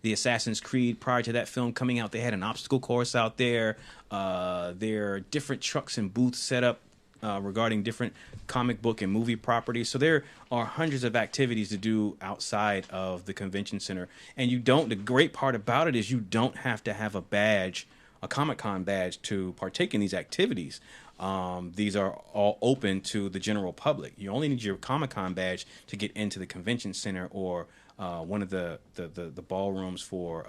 The Assassin's Creed, prior to that film coming out, they had an obstacle course out there. There are different trucks and booths set up regarding different comic book and movie properties. So there are hundreds of activities to do outside of the convention center. And the great part about it is you don't have to have a Comic-Con badge to partake in these activities. These are all open to the general public. You only need your Comic-Con badge to get into the convention center or one of the ballrooms for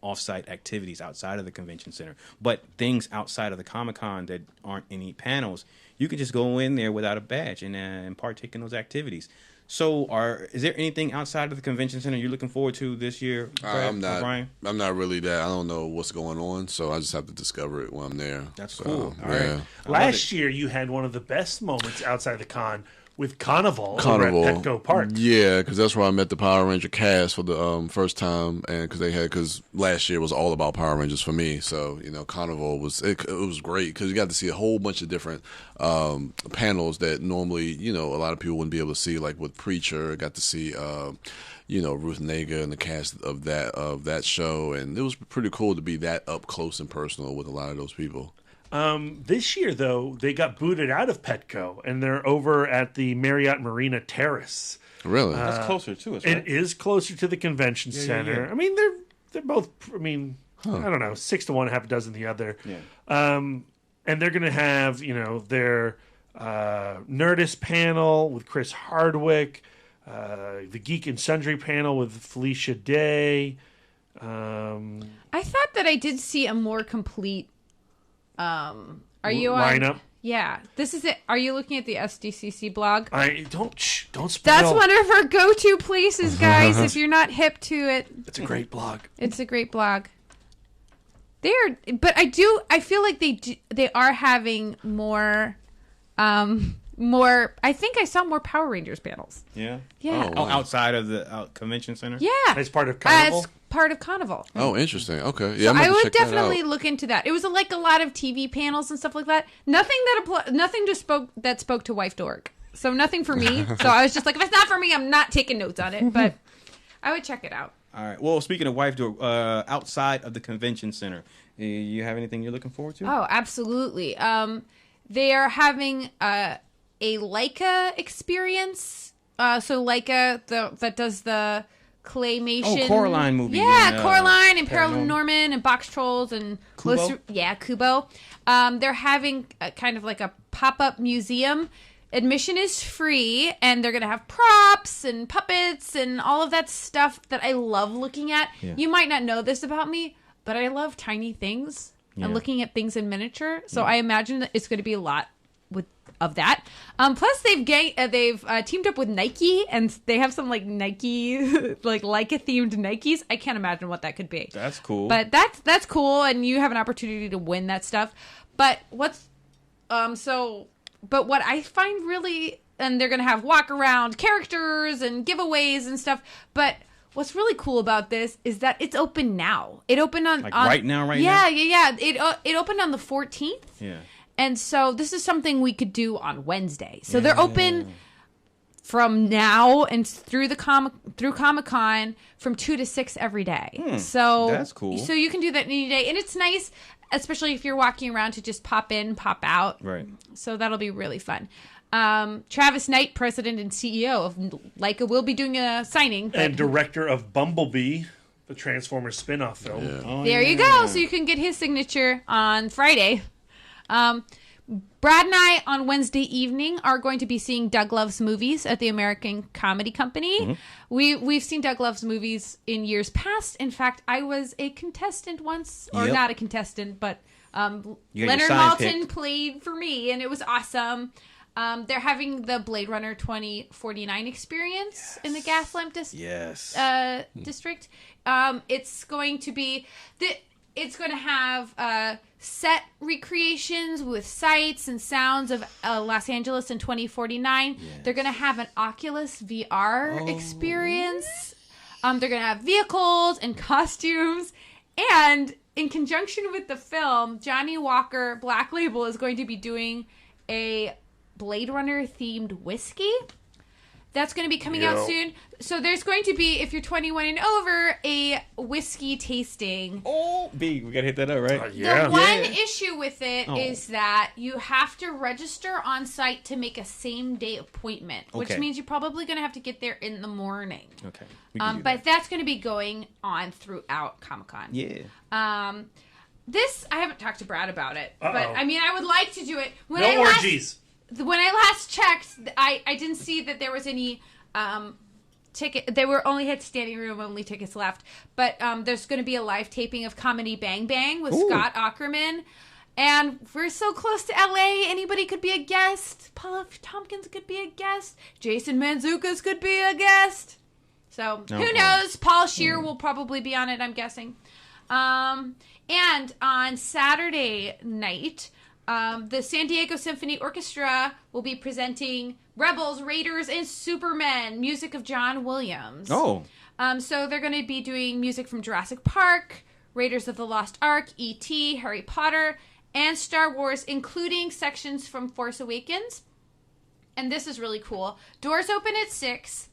off-site activities outside of the convention center. But things outside of the Comic-Con that aren't any panels, you can just go in there without a badge and partake in those activities. So, is there anything outside of the convention center you're looking forward to this year, Brad, Brian? I'm not really that. I don't know what's going on, so I just have to discover it when I'm there. That's cool. All right. Last year, you had one of the best moments outside the con with Carnival over at Petco Park. Yeah, because that's where I met the Power Ranger cast for the first time, and because last year was all about Power Rangers for me. So Carnival was it was great because you got to see a whole bunch of different panels that normally a lot of people wouldn't be able to see, like with Preacher. Got to see Ruth Negga and the cast of that show, and it was pretty cool to be that up close and personal with a lot of those people. This year, though, they got booted out of Petco, and they're over at the Marriott Marina Terrace. Really? That's closer to us, right? It is closer to the convention center. Yeah. I mean, they're both, I don't know, 6 to 1, half a dozen the other. Yeah. And they're going to have, their Nerdist panel with Chris Hardwick, the Geek and Sundry panel with Felicia Day. I thought that I did see a more complete are you on lineup? Yeah, this is it. Are you looking at the SDCC blog? I don't spoil. That's one of our go-to places, guys. If you're not hip to it, it's a great blog. It's a great blog. But I feel like they are having more. I think I saw more Power Rangers panels. Yeah. Yeah. Oh, outside of the convention center. Yeah. As part of Carnival. As part of Carnival. Oh, interesting. Okay. Yeah, so I would definitely look into that. It was like a lot of TV panels and stuff like that. Nothing that spoke to Wife Dork. So nothing for me. So I was just like, if it's not for me, I'm not taking notes on it. But I would check it out. All right. Well, speaking of Wife Dork, outside of the convention center, you have anything you're looking forward to? Oh, absolutely. They are having a Leica experience. So Leica, that does the claymation. Oh, Coraline movie. Yeah, Coraline and Paranorman and Box Trolls and Kubo. Kubo. They're having kind of like a pop-up museum. Admission is free, and they're going to have props and puppets and all of that stuff that I love looking at. Yeah. You might not know this about me, but I love tiny things and looking at things in miniature. So I imagine that it's going to be a lot of that. Plus, they've teamed up with Nike, and they have some like Nike, like Leica themed Nikes. I can't imagine what that could be. That's cool. But that's cool, and you have an opportunity to win that stuff. But what I find really, and they're gonna have walk around characters and giveaways and stuff. But what's really cool about this is that it's open now. It opened on right now. Yeah. It opened on the 14th. Yeah. And so this is something we could do on Wednesday. So they're open from now and through Comic-Con from 2 to 6 every day. So that's cool. So you can do that any day. And it's nice, especially if you're walking around, to just pop in, pop out. Right. So that'll be really fun. Travis Knight, president and CEO of Leica, will be doing a signing. And director of Bumblebee, the Transformers spin-off film. Yeah. Oh, there you go. So you can get his signature on Friday. Brad and I on Wednesday evening are going to be seeing Doug Loves Movies at the American Comedy Company. Mm-hmm. We've seen Doug Loves Movies in years past. In fact, I was a contestant once, or not a contestant, but Leonard Maltin played for me, and it was awesome. They're having the Blade Runner 2049 experience in the Gaslamp district. It's going to be it's going to have set recreations with sights and sounds of Los Angeles in 2049. Yes. They're going to have an Oculus VR experience. They're going to have vehicles and costumes. And in conjunction with the film, Johnny Walker Black Label is going to be doing a Blade Runner themed whiskey. That's going to be coming out soon. So there's going to be, if you're 21 and over, a whiskey tasting. Oh, B, we got to hit that up, right? The one issue with it is that you have to register on site to make a same-day appointment, which means you're probably going to have to get there in the morning. Okay. But that's going to be going on throughout Comic-Con. Yeah. This, I haven't talked to Brad about it, but I mean, I would like to do it. No orgies. When I last checked, I didn't see that there was any ticket. They only had standing room only tickets left. But there's going to be a live taping of Comedy Bang Bang with Scott Aukerman. And we're so close to LA. Anybody could be a guest. Paula Tompkins could be a guest. Jason Mantzoukas could be a guest. So who knows? Paul Scheer will probably be on it, I'm guessing. And on Saturday night, The San Diego Symphony Orchestra will be presenting Rebels, Raiders, and Supermen, music of John Williams. Oh. So they're going to be doing music from Jurassic Park, Raiders of the Lost Ark, E.T., Harry Potter, and Star Wars, including sections from Force Awakens. And this is really cool. Doors open at 6,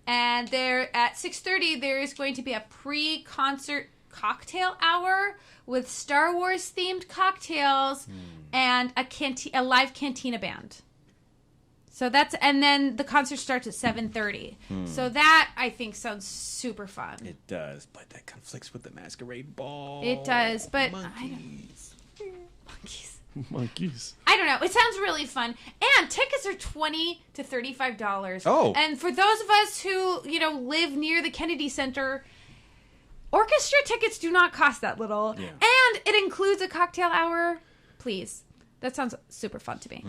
and there at 6:30 there is going to be a pre-concert cocktail hour with Star Wars themed cocktails and a live cantina band. So and then the concert starts at 7:30. So that I think sounds super fun. It does, but that conflicts with the Masquerade Ball. It does, but Monkeys. I don't know. It sounds really fun. And tickets are $20 to $35. Oh. And for those of us who, live near the Kennedy Center, orchestra tickets do not cost that little. Yeah. And it includes a cocktail hour. Please. That sounds super fun to me.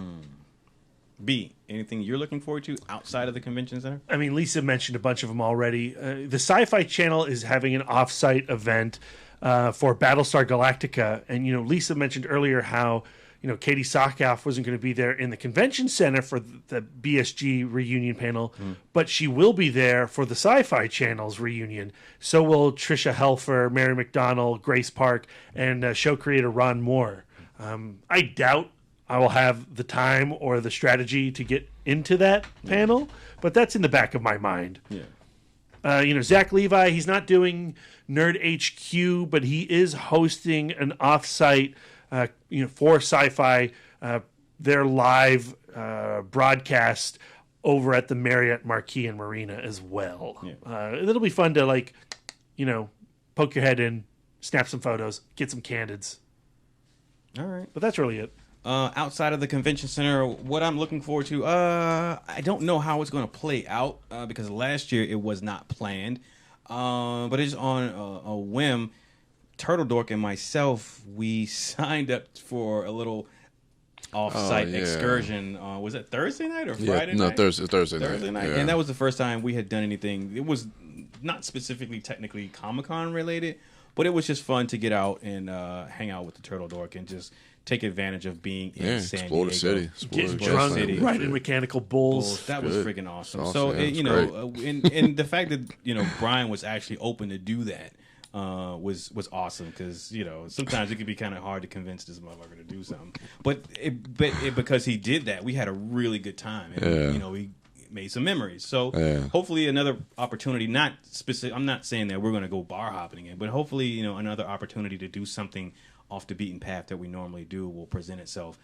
B, anything you're looking forward to outside of the convention center? I mean, Lisa mentioned a bunch of them already. The Sci-Fi Channel is having an off-site event for Battlestar Galactica. And, Lisa mentioned earlier how, Katie Sackhoff wasn't going to be there in the convention center for the BSG reunion panel, but she will be there for the Sci-Fi Channel's reunion. So will Tricia Helfer, Mary McDonnell, Grace Park, and show creator Ron Moore. I doubt I will have the time or the strategy to get into that panel, but that's in the back of my mind. Yeah. Zach Levi, he's not doing Nerd HQ, but he is hosting an off-site, for Sci-Fi, their live broadcast over at the Marriott Marquis and Marina as well. Yeah. It'll be fun to poke your head in, snap some photos, get some candids. All right. But that's really it. Outside of the convention center, what I'm looking forward to, I don't know how it's going to play out because last year it was not planned. But it's on a whim. Turtle Dork and myself, we signed up for a little off-site excursion. Was it Thursday night or Friday night? Thursday night. Yeah. And that was the first time we had done anything. It was not specifically technically Comic-Con related, but it was just fun to get out and hang out with the Turtle Dork and just take advantage of being in San explore Diego. the city. Getting drunk, riding mechanical bulls. That was freaking awesome. Awesome. So, and the fact that, Brian was actually open to do that was awesome because, sometimes it can be kind of hard to convince this motherfucker to do something. But because he did that, we had a really good time. And, we made some memories. So hopefully another opportunity, not specific. I'm not saying that we're going to go bar hopping again, but hopefully, another opportunity to do something off the beaten path that we normally do will present itself.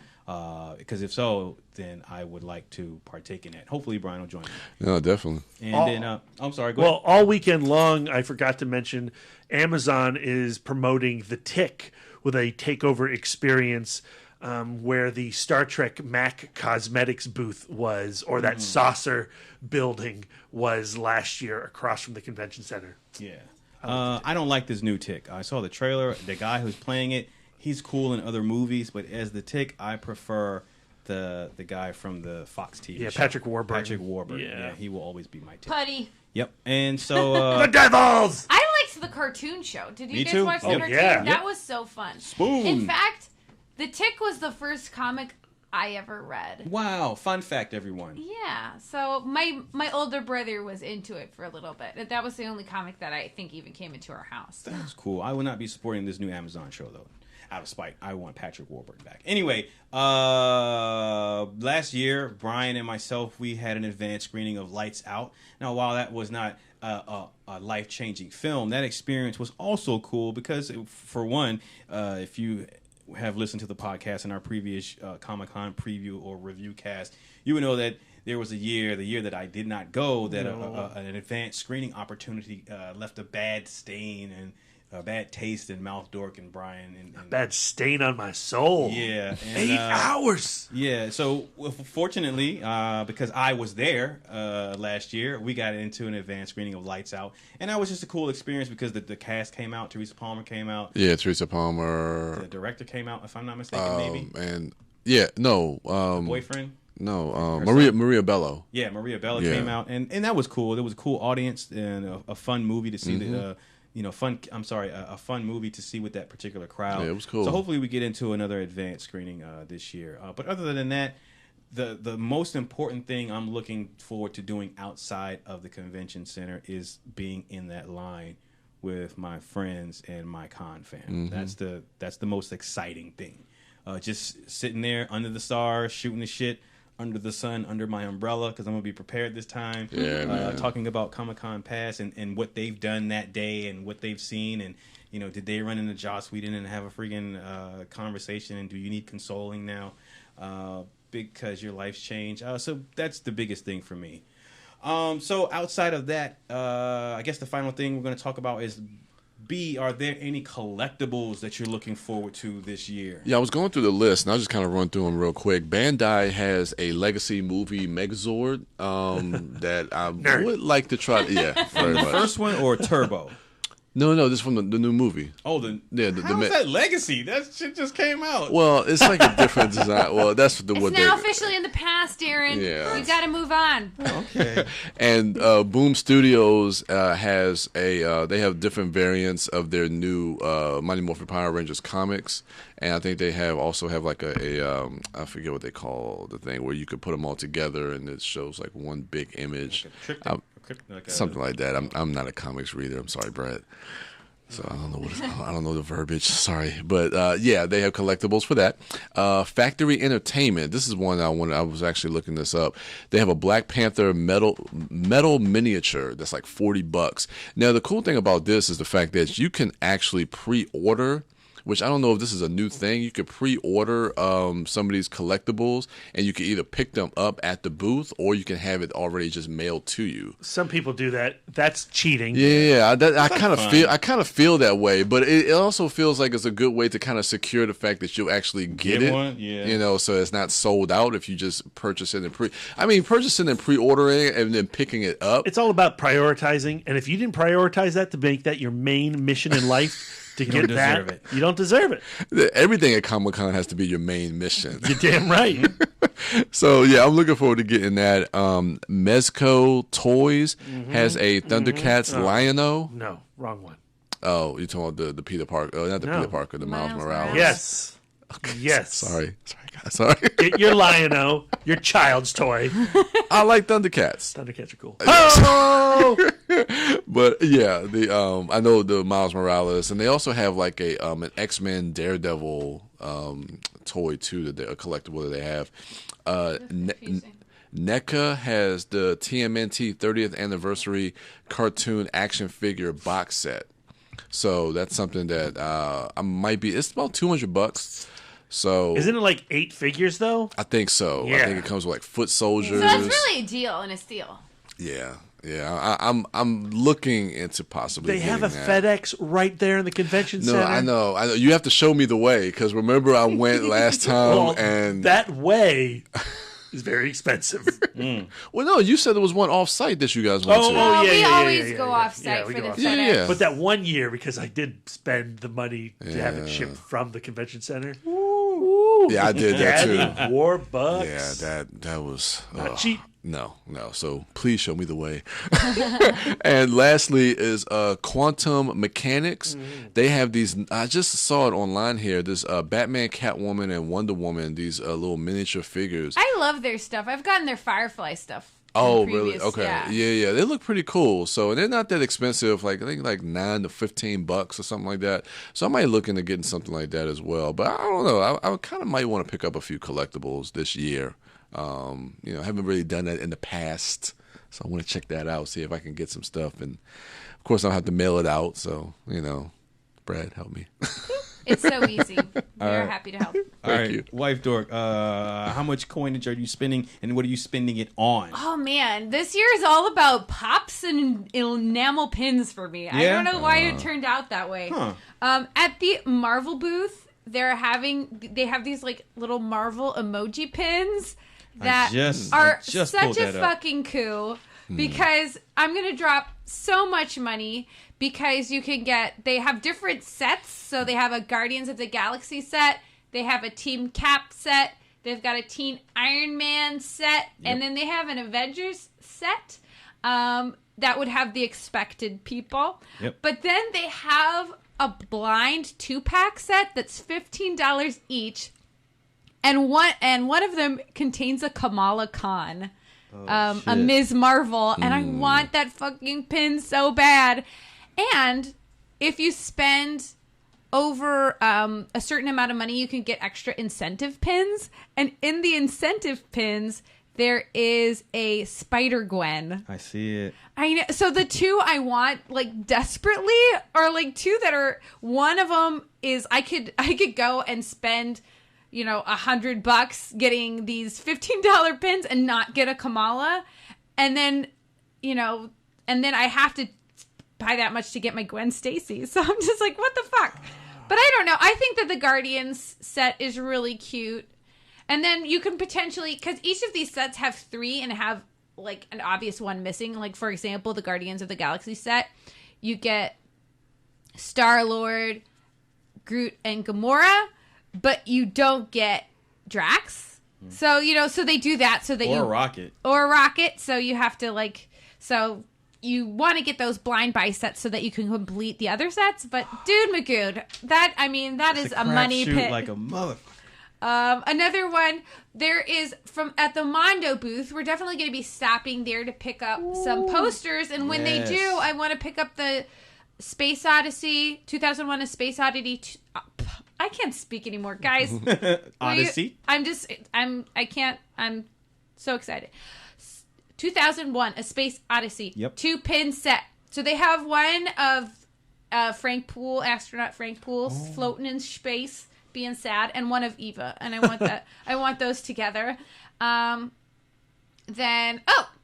Because if so, then I would like to partake in that. Hopefully Brian will join me. No, definitely. And then, I'm sorry, go ahead. All weekend long, I forgot to mention, Amazon is promoting The Tick with a takeover experience where the Star Trek Mac Cosmetics booth was, or that saucer building was last year across from the convention center. Yeah. I don't like this new Tick. I saw the trailer. The guy who's playing it, he's cool in other movies, but as the Tick, I prefer the guy from the Fox TV show. Patrick Warburton. Patrick Warburton. Yeah, he will always be my Tick. Putty. Yep. And so... the Devils! I liked the cartoon show. Did you Me guys too. watch the cartoon? Yeah. That was so fun. Spoon. In fact, The Tick was the first comic I ever read. Wow. Fun fact, everyone. Yeah. So my older brother was into it for a little bit. That was the only comic that I think even came into our house. That's cool. I will not be supporting this new Amazon show, though. Out of spite. I want Patrick Warburton back. Anyway, last year, Brian and myself, we had an advanced screening of Lights Out. Now, while that was not a life-changing film, that experience was also cool because, for one, if you have listened to the podcast in our previous Comic-Con preview or review cast, you would know that there was the year that I did not go, that an advanced screening opportunity left a bad stain and a bad taste in mouth, Dork and Brian. And bad stain on my soul. Yeah. And, 8 hours. Yeah. So fortunately, because I was there last year, we got into an advanced screening of Lights Out. And that was just a cool experience because the cast came out. Teresa Palmer came out. Yeah, Teresa Palmer. The director came out, if I'm not mistaken, maybe. And no. Boyfriend? No, Maria Bello. Yeah, Maria Bello came out. And that was cool. It was a cool audience and a fun movie to see fun. I'm sorry, a fun movie to see with that particular crowd. Yeah, it was cool. So hopefully we get into another advanced screening this year. But other than that, the most important thing I'm looking forward to doing outside of the convention center is being in that line with my friends and my con fam. Mm-hmm. That's the most exciting thing. Just sitting there under the stars, shooting the shit under the sun, under my umbrella, because I'm going to be prepared this time. Yeah, man. Talking about Comic-Con Pass and what they've done that day and what they've seen. And, did they run into Joss Whedon and have a freaking conversation? And do you need consoling now because your life's changed? So that's the biggest thing for me. So outside of that, I guess the final thing we're going to talk about is are there any collectibles that you're looking forward to this year? Yeah, I was going through the list, and I'll just kind of run through them real quick. Bandai has a Legacy movie Megazord that I would like to try. Yeah, very much. First one or Turbo? No, this is from the new movie. Oh, how is that Legacy? That shit just came out. Well, it's like a different design. Well, that's it's now officially in the past, Aaron. Yeah. We got to move on. Okay. And Boom Studios has they have different variants of their new Mighty Morphin Power Rangers comics, and I think they also have like a I forget what they call the thing where you could put them all together and it shows like one big image. Something like that. I'm not a comics reader. I'm sorry, Brett. So I don't know the verbiage. Sorry, but yeah, they have collectibles for that. Factory Entertainment. This is one I was actually looking this up. They have a Black Panther metal miniature that's like $40. Now the cool thing about this is the fact that you can actually pre-order. Which I don't know if this is a new thing. You could pre-order some of these collectibles, and you can either pick them up at the booth, or you can have it already just mailed to you. Some people do that. That's cheating. Yeah, I kind of feel that way, but it also feels like it's a good way to kind of secure the fact that you'll actually get it. One? Yeah. So it's not sold out if you just purchase it and purchasing and pre-ordering it and then picking it up. It's all about prioritizing, and if you didn't prioritize that to make that your main mission in life. To get that, you don't deserve it. Everything at Comic-Con has to be your main mission. You're damn right. So, yeah, I'm looking forward to getting that. Mezco Toys has a Thundercats Lion-O. No, wrong one. Oh, you're talking about the Peter Parker. Not the Peter Parker, the Miles Morales. Yes. Okay. Yes. Sorry, guys. Sorry. Get your Lion-O, your child's toy. I like Thundercats. Thundercats are cool. Oh! But yeah, I know the Miles Morales, and they also have like an X-Men Daredevil toy too, a collectible that they have. NECA has the TMNT 30th anniversary cartoon action figure box set. So that's something that I might be. It's about $200. So isn't it like 8 figures though? I think so. Yeah. I think it comes with like foot soldiers. So that's really a deal and a steal. Yeah. I'm looking into possibly. They have a FedEx right there in the convention center. No, I know. You have to show me the way because remember I went last time and that way is very expensive. Well, no, you said there was one off-site that you guys went to. Oh, yeah, we always go off-site for the FedEx. Yeah. But that one year, because I did spend the money to have it shipped from the convention center. Yeah, I did that too. $4. Yeah, that was not cheap. No. So please show me the way. And lastly is Quantum Mechanics. They have these. I just saw it online here. This Batman, Catwoman, and Wonder Woman. These little miniature figures. I love their stuff. I've gotten their Firefly stuff. Oh, really? Okay. Yeah. They look pretty cool. So they're not that expensive. Like I think like $9 to $15 or something like that. So I might look into getting something like that as well. But I don't know. I kind of might want to pick up a few collectibles this year. I haven't really done that in the past, so I want to check that out, see if I can get some stuff, and of course I'll have to mail it out. So Brad, help me. It's so easy. We're happy to help. Thank you. Wife Dork, how much coinage are you spending, and what are you spending it on? Oh man, this year is all about pops and enamel pins for me. I don't know why it turned out that way. At the Marvel booth, they have these like little Marvel emoji pins that are such a fucking coup, because I'm gonna drop so much money because they have different sets. So they have a Guardians of the Galaxy set, they have a Team Cap set, they've got a Teen Iron Man set, and then they have an Avengers set. that would have the expected people. Yep. But then they have a blind 2-pack set that's $15 each, and one of them contains a Kamala Khan, a Ms. Marvel, and I want that fucking pin so bad. And if you spend over a certain amount of money, you can get extra incentive pins, and in the incentive pins there is a Spider-Gwen. I see it. I know. So the two I want like desperately are like two that are. One of them is I could go and spend, $100 getting these $15 pins and not get a Kamala, and then I have to buy that much to get my Gwen Stacy. So I'm just like, what the fuck? But I don't know. I think that the Guardians set is really cute. And then you can potentially, because each of these sets have 3 and have like an obvious one missing. Like, for example, the Guardians of the Galaxy set, you get Star-Lord, Groot, and Gamora, but you don't get Drax. So, so they do that so that Or Rocket. Or Rocket. So you have to so you want to get those blind buy sets so that you can complete the other sets. But dude, Magoo, that is a money pit. Like a motherfucker. Another one, there is at the Mondo booth, we're definitely going to be stopping there to pick up some posters. And when they do, I want to pick up the Space Odyssey, 2001 A Space Odyssey. I can't speak anymore, guys. Odyssey? I'm so excited. 2001 A Space Odyssey. Yep. 2-pin set. So they have one of astronaut Frank Poole floating in space, being sad, and one of Eva, and I want that. I want those together. Then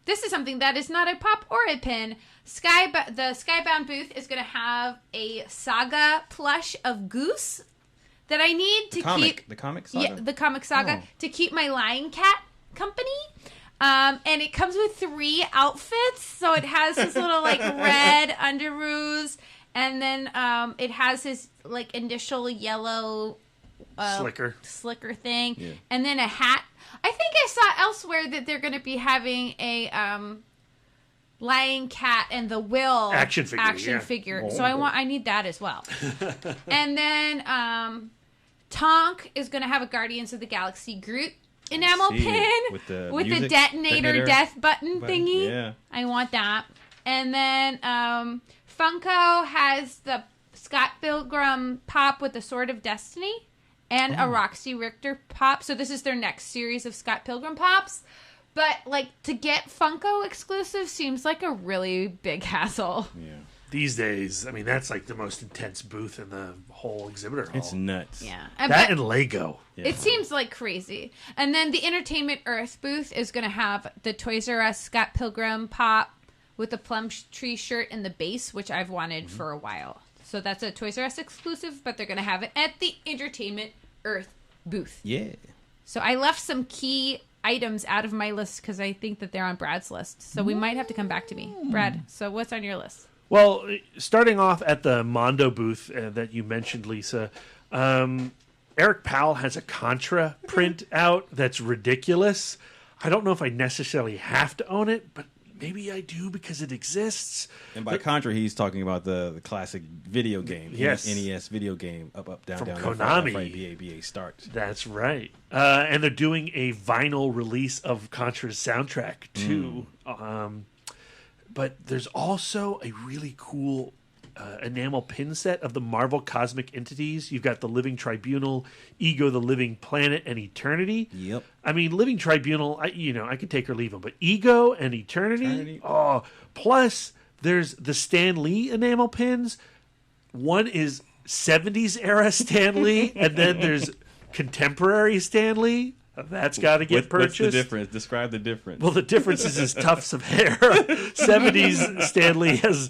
this is something that is not a pop or a pin. The Skybound booth is going to have a Saga plush of Goose that I need to keep the comic saga. Yeah, the comic saga to keep my Lion Cat company. And it comes with 3 outfits, so it has his little red underoos, and then it has his initial yellow slicker thing, and then a hat. I think I saw elsewhere that they're going to be having a Lion Cat and the Will action figure. Oh, so I need that as well. And then Tonk is going to have a Guardians of the Galaxy Groot enamel pin with the detonator death button thingy. Yeah. I want that. And then Funko has the Scott Pilgrim pop with the Sword of Destiny and a Roxy Richter pop. So this is their next series of Scott Pilgrim pops. But to get Funko exclusive seems like a really big hassle. Yeah. These days, that's the most intense booth in the whole exhibitor hall. It's nuts. Yeah. And Lego. Yeah. It seems like crazy. And then the Entertainment Earth booth is going to have the Toys R Us Scott Pilgrim pop with the plum tree shirt and the base, which I've wanted for a while. So that's a Toys R Us exclusive, but they're going to have it at the Entertainment Earth booth. Yeah. So I left some key items out of my list because I think that they're on Brad's list. So we might have to come back to me. Brad, so what's on your list? Well, starting off at the Mondo booth that you mentioned, Lisa, Eric Powell has a Contra print out that's ridiculous. I don't know if I necessarily have to own it, but maybe I do because it exists. And by Contra, he's talking about the classic video game. Yes. NES video game, up, down, From down, Konami. left, right, BA, start. That's right. And they're doing a vinyl release of Contra's soundtrack, too. But there's also a really cool enamel pin set of the Marvel Cosmic Entities. You've got the Living Tribunal, Ego the Living Planet, and Eternity. Yep. Living Tribunal, I could take or leave them, but Ego and Eternity. Oh, plus there's the Stan Lee enamel pins. One is 70s era Stan Lee, and then there's contemporary Stan Lee. That's got to get purchased. What's the difference? Describe the difference. Well, the difference is his tufts of hair. 70s Stanley has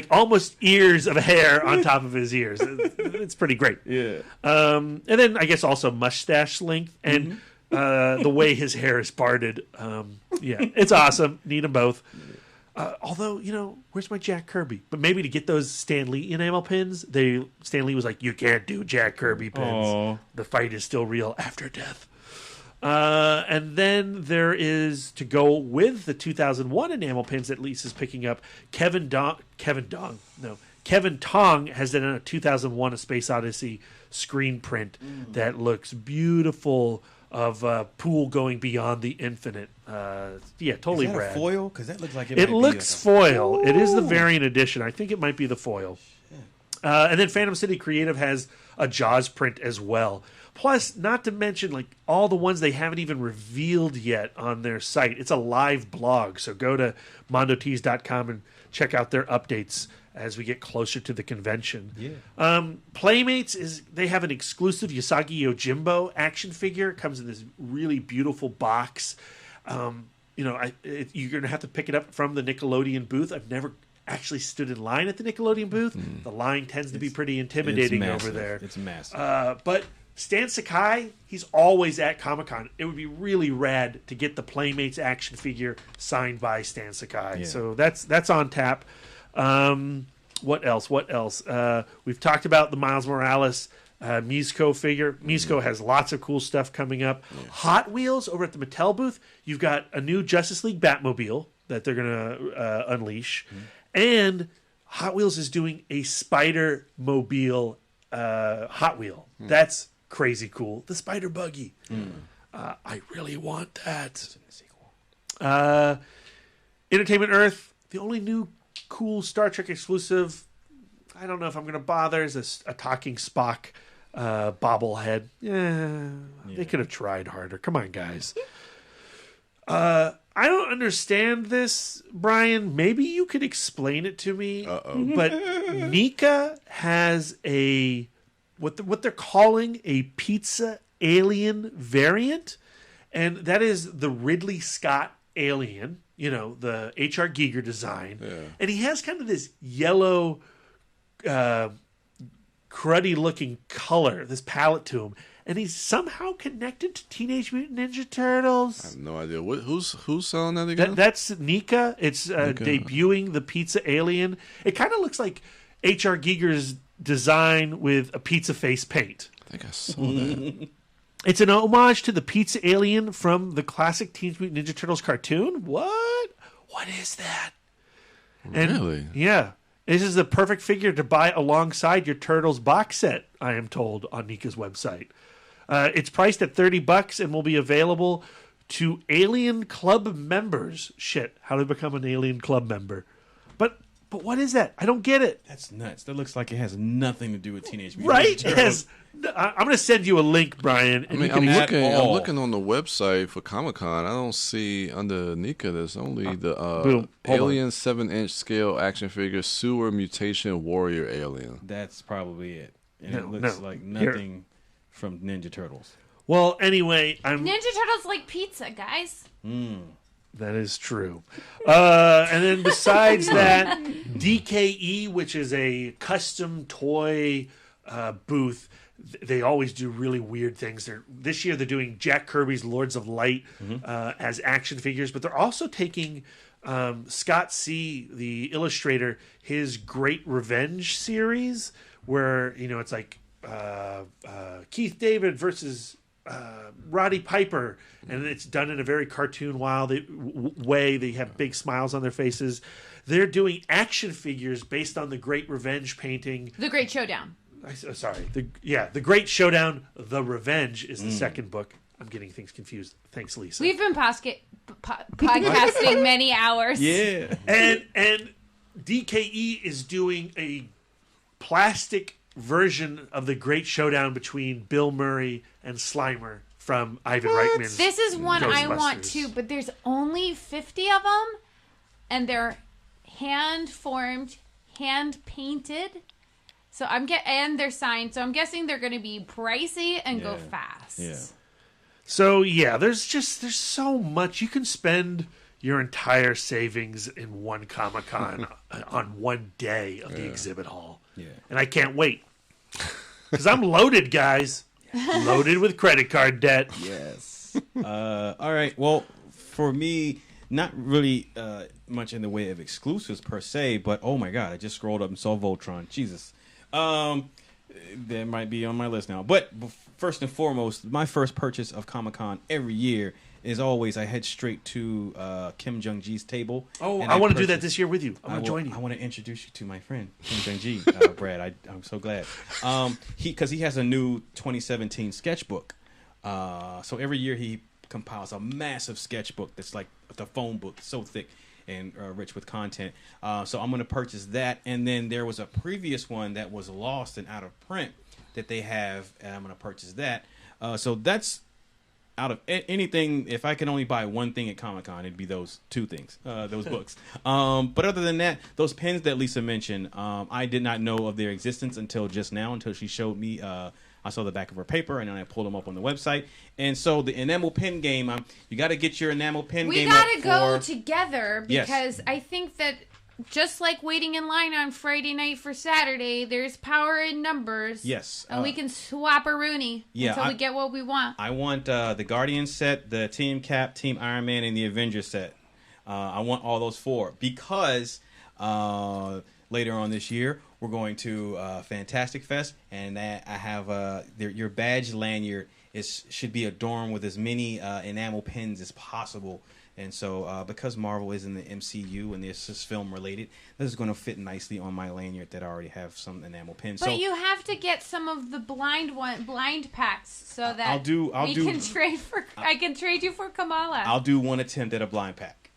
almost ears of hair on top of his ears. It's pretty great. Yeah. And then I guess also mustache length and the way his hair is parted. It's awesome. Need them both. Although, where's my Jack Kirby? But maybe to get those Stan Lee enamel pins, Stan Lee was like, you can't do Jack Kirby pins. Aww. The fight is still real after death. And then there is, to go with the 2001 enamel pins that Lisa's picking up, Kevin Tong has done a 2001 A Space Odyssey screen print that looks beautiful, of Pool going beyond the infinite. Totally Is that rad. a foil? Because that looks like it looks foil. It is the variant edition. I think it might be the foil. And then Phantom City Creative has a Jaws print as well. Plus, not to mention, like, all the ones they haven't even revealed yet on their site. It's a live blog, so go to mondotees.com and check out their updates as we get closer to the convention. Playmates they have an exclusive Usagi Yojimbo action figure. It comes in this really beautiful box. You're going to have to pick it up from the Nickelodeon booth. I've never actually stood in line at the Nickelodeon booth. The line tends to be pretty intimidating over there. It's massive. But Stan Sakai, he's always at Comic-Con. It would be really rad to get the Playmates action figure signed by Stan Sakai. So that's on tap. What else? We've talked about the Miles Morales Mizco figure. Mizco has lots of cool stuff coming up. Hot Wheels over at the Mattel booth. You've got a new Justice League Batmobile that they're going to unleash. And Hot Wheels is doing a Spider-Mobile Hot Wheel. That's crazy cool. The Spider Buggy. I really want that. Entertainment Earth, the only new cool Star Trek exclusive, I don't know if I'm going to bother, is a talking Spock bobblehead. They could have tried harder. Come on, guys. I don't understand this, Brian. Maybe you could explain it to me. But Nika has what they're calling a Pizza Alien variant, and that is the Ridley Scott Alien. The H.R. Giger design. And he has kind of this yellow, cruddy-looking color, this palette to him. And he's somehow connected to Teenage Mutant Ninja Turtles. I have no idea. Who's selling that again? That's Nika. It's debuting the Pizza Alien. It kind of looks like H.R. Giger's design with a pizza face paint. I think I saw that. It's an homage to the Pizza Alien from the classic Teenage Mutant Ninja Turtles cartoon. What? What is that? Really? Yeah. This is the perfect figure to buy alongside your Turtles box set, I am told, on Nika's website. It's priced at $30 and will be available to Alien Club members. Shit, how to become an Alien Club member. But what is that? I don't get it. That's nuts. That looks like it has nothing to do with Teenage Mutant Right? Ninja Turtles. I'm going to send you a link, Brian. I'm looking on the website for Comic-Con. I don't see under Nika. There's only the Alien 7-inch scale action figure Sewer Mutation Warrior Alien. That's probably it. And it looks like nothing from Ninja Turtles. Well, anyway, Ninja Turtles like pizza, guys. That is true. And then besides that, DKE, which is a custom toy booth, they always do really weird things. This year they're doing Jack Kirby's Lords of Light as action figures, but they're also taking Scott C., the illustrator, his Great Revenge series, where it's like Keith David versus Roddy Piper, and it's done in a very cartoon way. They have big smiles on their faces. They're doing action figures based on the Great Revenge painting. The Great Showdown. The Great Showdown. The Revenge is the second book. I'm getting things confused. Thanks, Lisa. We've been podcasting many hours. Yeah. And DKE is doing a plastic version of the Great Showdown between Bill Murray and Slimer from Ivan Reitman's This is one I want Ghostbusters. too, but there's only 50 of them, and they're hand-formed, hand-painted. And they're signed, so I'm guessing they're going to be pricey and go fast. Yeah. So there's so much. You can spend your entire savings in one Comic-Con on one day of the exhibit hall. Yeah. And I can't wait. Because I'm loaded, guys. Loaded with credit card debt. Yes. All right. Well, for me, not really much in the way of exclusives per se, but oh my God, I just scrolled up and saw Voltron. Jesus. That might be on my list now. But first and foremost, my first purchase of Comic-Con every year is always I head straight to Kim Jung-ji's table. Oh, I want to do that this year with you. I want to join you. I want to introduce you to my friend Kim Jung-ji, Brad. I'm so glad. Because he has a new 2017 sketchbook. So every year he compiles a massive sketchbook that's like the phone book, so thick and rich with content. So I'm going to purchase that. And then there was a previous one that was lost and out of print that they have, and I'm going to purchase that. So that's out of anything. If I can only buy one thing at Comic-Con, it'd be those two things, those books. But other than that, those pens that Lisa mentioned, I did not know of their existence until just now, until she showed me. I saw the back of her paper, and then I pulled them up on the website. And so the enamel pen game, you got to get your enamel pen game up. We got to go together because Yes. I think that just like waiting in line on Friday night for Saturday, there's power in numbers. Yes. And we can swap a Rooney until we get what we want. I want the Guardian set, the Team Cap, Team Iron Man, and the Avengers set. I want all those four because later on this year, we're going to Fantastic Fest, and I have your badge lanyard should be adorned with as many enamel pins as possible. And so because Marvel is in the MCU and this is film related, this is going to fit nicely on my lanyard that I already have some enamel pins. But you have to get some of the blind packs so that I can trade you for Kamala. I'll do one attempt at a blind pack.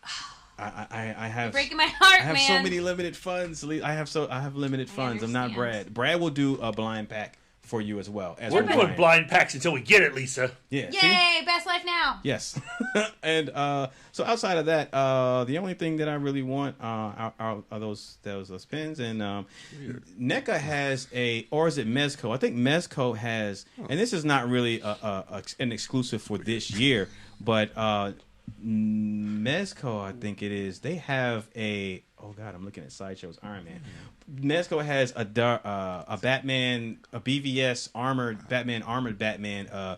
I have breaking my heart, I have man. so many limited funds. I have limited funds. I'm not Brad. Brad will do a blind pack for you as well. We're doing blind packs until we get it, Lisa. Yeah. Yay! See? Best life now. Yes. And so outside of that, the only thing that I really want are those pins. And NECA has or is it Mezco? I think Mezco has, and this is not really an exclusive for this year, but Mezco, I think it is. They have oh God, I'm looking at Sideshow's Iron Man. Mezco has a Batman, a BVS armored Batman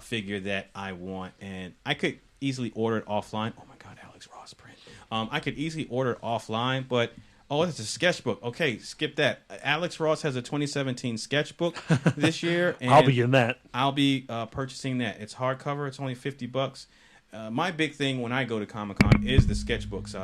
figure that I want, and I could easily order it offline. Oh my God, Alex Ross print. I could easily order it offline, but it's a sketchbook. Okay, skip that. Alex Ross has a 2017 sketchbook this year. And I'll be in that. I'll be purchasing that. It's hardcover. It's only $50. My big thing when I go to Comic-Con is the sketchbooks.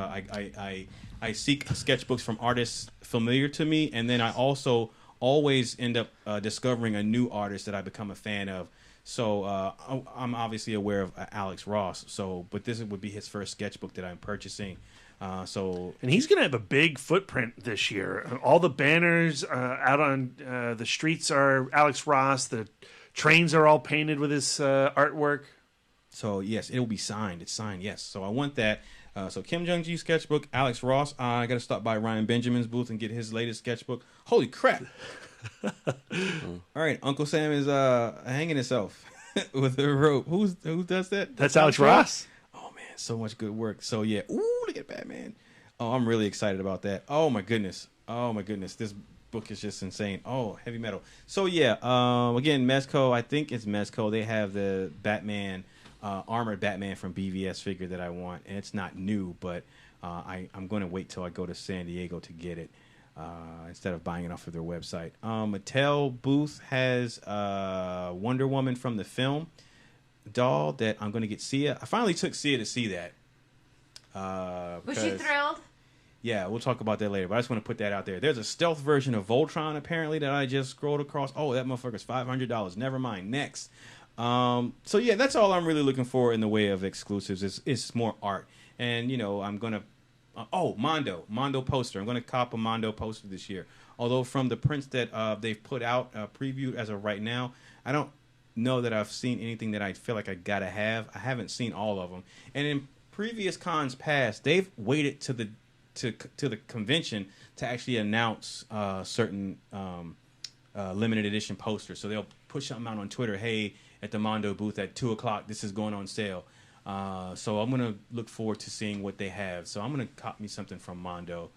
I seek sketchbooks from artists familiar to me, and then I also always end up discovering a new artist that I become a fan of. So I'm obviously aware of Alex Ross. But this would be his first sketchbook that I'm purchasing. And he's going to have a big footprint this year. All the banners out on the streets are Alex Ross. The trains are all painted with his artwork. So, yes, it will be signed. It's signed, yes. So, I want that. So, Kim Jung-ji sketchbook, Alex Ross. I got to stop by Ryan Benjamin's booth and get his latest sketchbook. Holy crap. All right, Uncle Sam is hanging himself with a rope. Who does that? That's Alex Ross. Oh, man, so much good work. So, yeah. Ooh, look at Batman. Oh, I'm really excited about that. Oh, my goodness. This book is just insane. Oh, heavy metal. So, yeah, again, Mezco. I think it's Mezco. They have the Batman... armored Batman from BVS figure that I want, and it's not new, but I'm going to wait till I go to San Diego to get it instead of buying it off of their website. Mattel booth has Wonder Woman from the film doll that I'm going to get Sia. I finally took Sia to see that. Was she thrilled? Yeah, we'll talk about that later, but I just want to put that out there. There's a stealth version of Voltron, apparently, that I just scrolled across. Oh, that motherfucker's $500. Never mind. Next. So yeah, that's all I'm really looking for in the way of exclusives. It's more art, and I'm gonna Mondo poster. I'm gonna cop a Mondo poster this year. Although from the prints that they've put out previewed as of right now, I don't know that I've seen anything that I feel like I gotta have. I haven't seen all of them, and in previous cons past, they've waited to the convention to actually announce certain limited edition posters. So they'll push something out on Twitter. Hey, at the Mondo booth at 2:00, this is going on sale. So I'm gonna look forward to seeing what they have. So I'm gonna cop me something from Mondo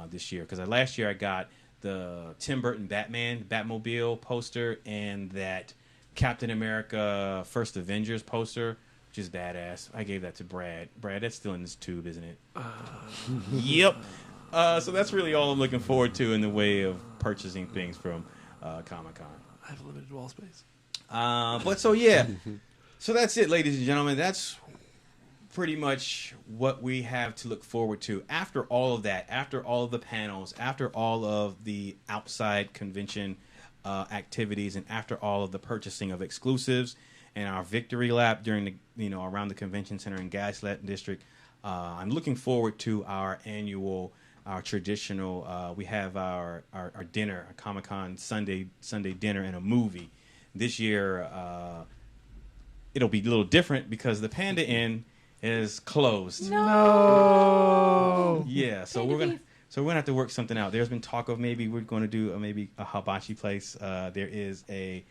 this year, because last year I got the Tim Burton Batmobile poster and that Captain America First Avengers poster, which is badass. I gave that to Brad. Brad, that's still in this tube, isn't it? Yep. So that's really all I'm looking forward to in the way of purchasing things from Comic-Con. I have limited wall space. But so yeah, so that's it, ladies and gentlemen. That's pretty much what we have to look forward to after all of that, after all of the panels, after all of the outside convention activities, and after all of the purchasing of exclusives and our victory lap during the around the convention center in Gaslight District. I'm looking forward to our annual, our traditional. We have our dinner, a Comic-Con Sunday dinner and a movie. This year, it'll be a little different because the Panda Inn is closed. No. Yeah, so we're gonna have to work something out. There's been talk of maybe we're going to do maybe a hibachi place. There is a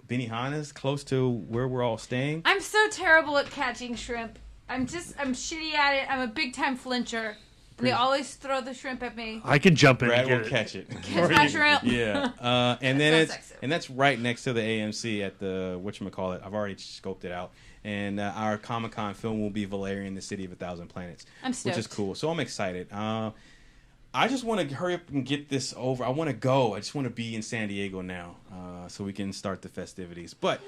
Benihana's close to where we're all staying. I'm so terrible at catching shrimp. I'm shitty at it. I'm a big time flincher. And they always throw the shrimp at me. I can jump in. Brad and get will it. catch it. Catch my shrimp. Yeah, and then Sounds that's right next to the AMC at the whatchamacallit. I've already scoped it out. And our Comic-Con film will be Valerian, the City of a Thousand Planets. I'm stoked. Which is cool. So I'm excited. I just want to hurry up and get this over. I want to go. I just want to be in San Diego now so we can start the festivities. But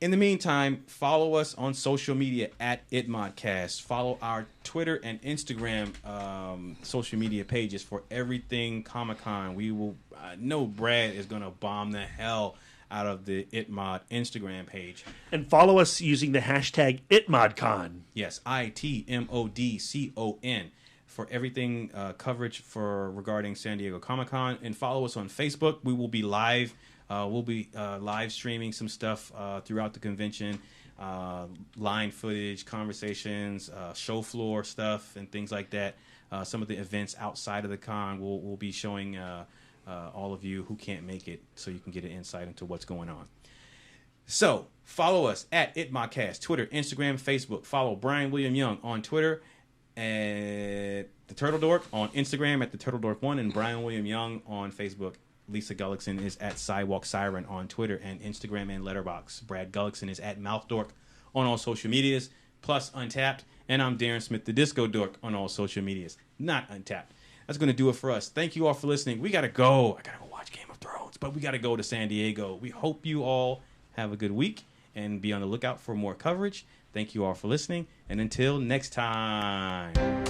in the meantime, follow us on social media at ITMODcast. Follow our Twitter and Instagram social media pages for everything Comic-Con. We will know Brad is going to bomb the hell out of the ITMOD Instagram page. And follow us using the hashtag ITMODCon. Yes, ITMODCON for everything coverage regarding San Diego Comic-Con. And follow us on Facebook. We will be live. We'll be live streaming some stuff throughout the convention. Line footage, conversations, show floor stuff, and things like that. Some of the events outside of the con we'll be showing all of you who can't make it so you can get an insight into what's going on. So follow us at ITMODcast, Twitter, Instagram, Facebook. Follow Brian William Young on Twitter at The Turtle Dork, on Instagram at The Turtle Dork 1, and Brian William Young on Facebook. Lisa Gullickson is at Sidewalk Siren on Twitter and Instagram and Letterboxd. Brad Gullickson is at Mouth Dork on all social medias, plus Untapped. And I'm Darren Smith, the Disco Dork, on all social medias, not Untapped. That's going to do it for us. Thank you all for listening. We got to go. I got to go watch Game of Thrones, but we got to go to San Diego. We hope you all have a good week and be on the lookout for more coverage. Thank you all for listening, and until next time.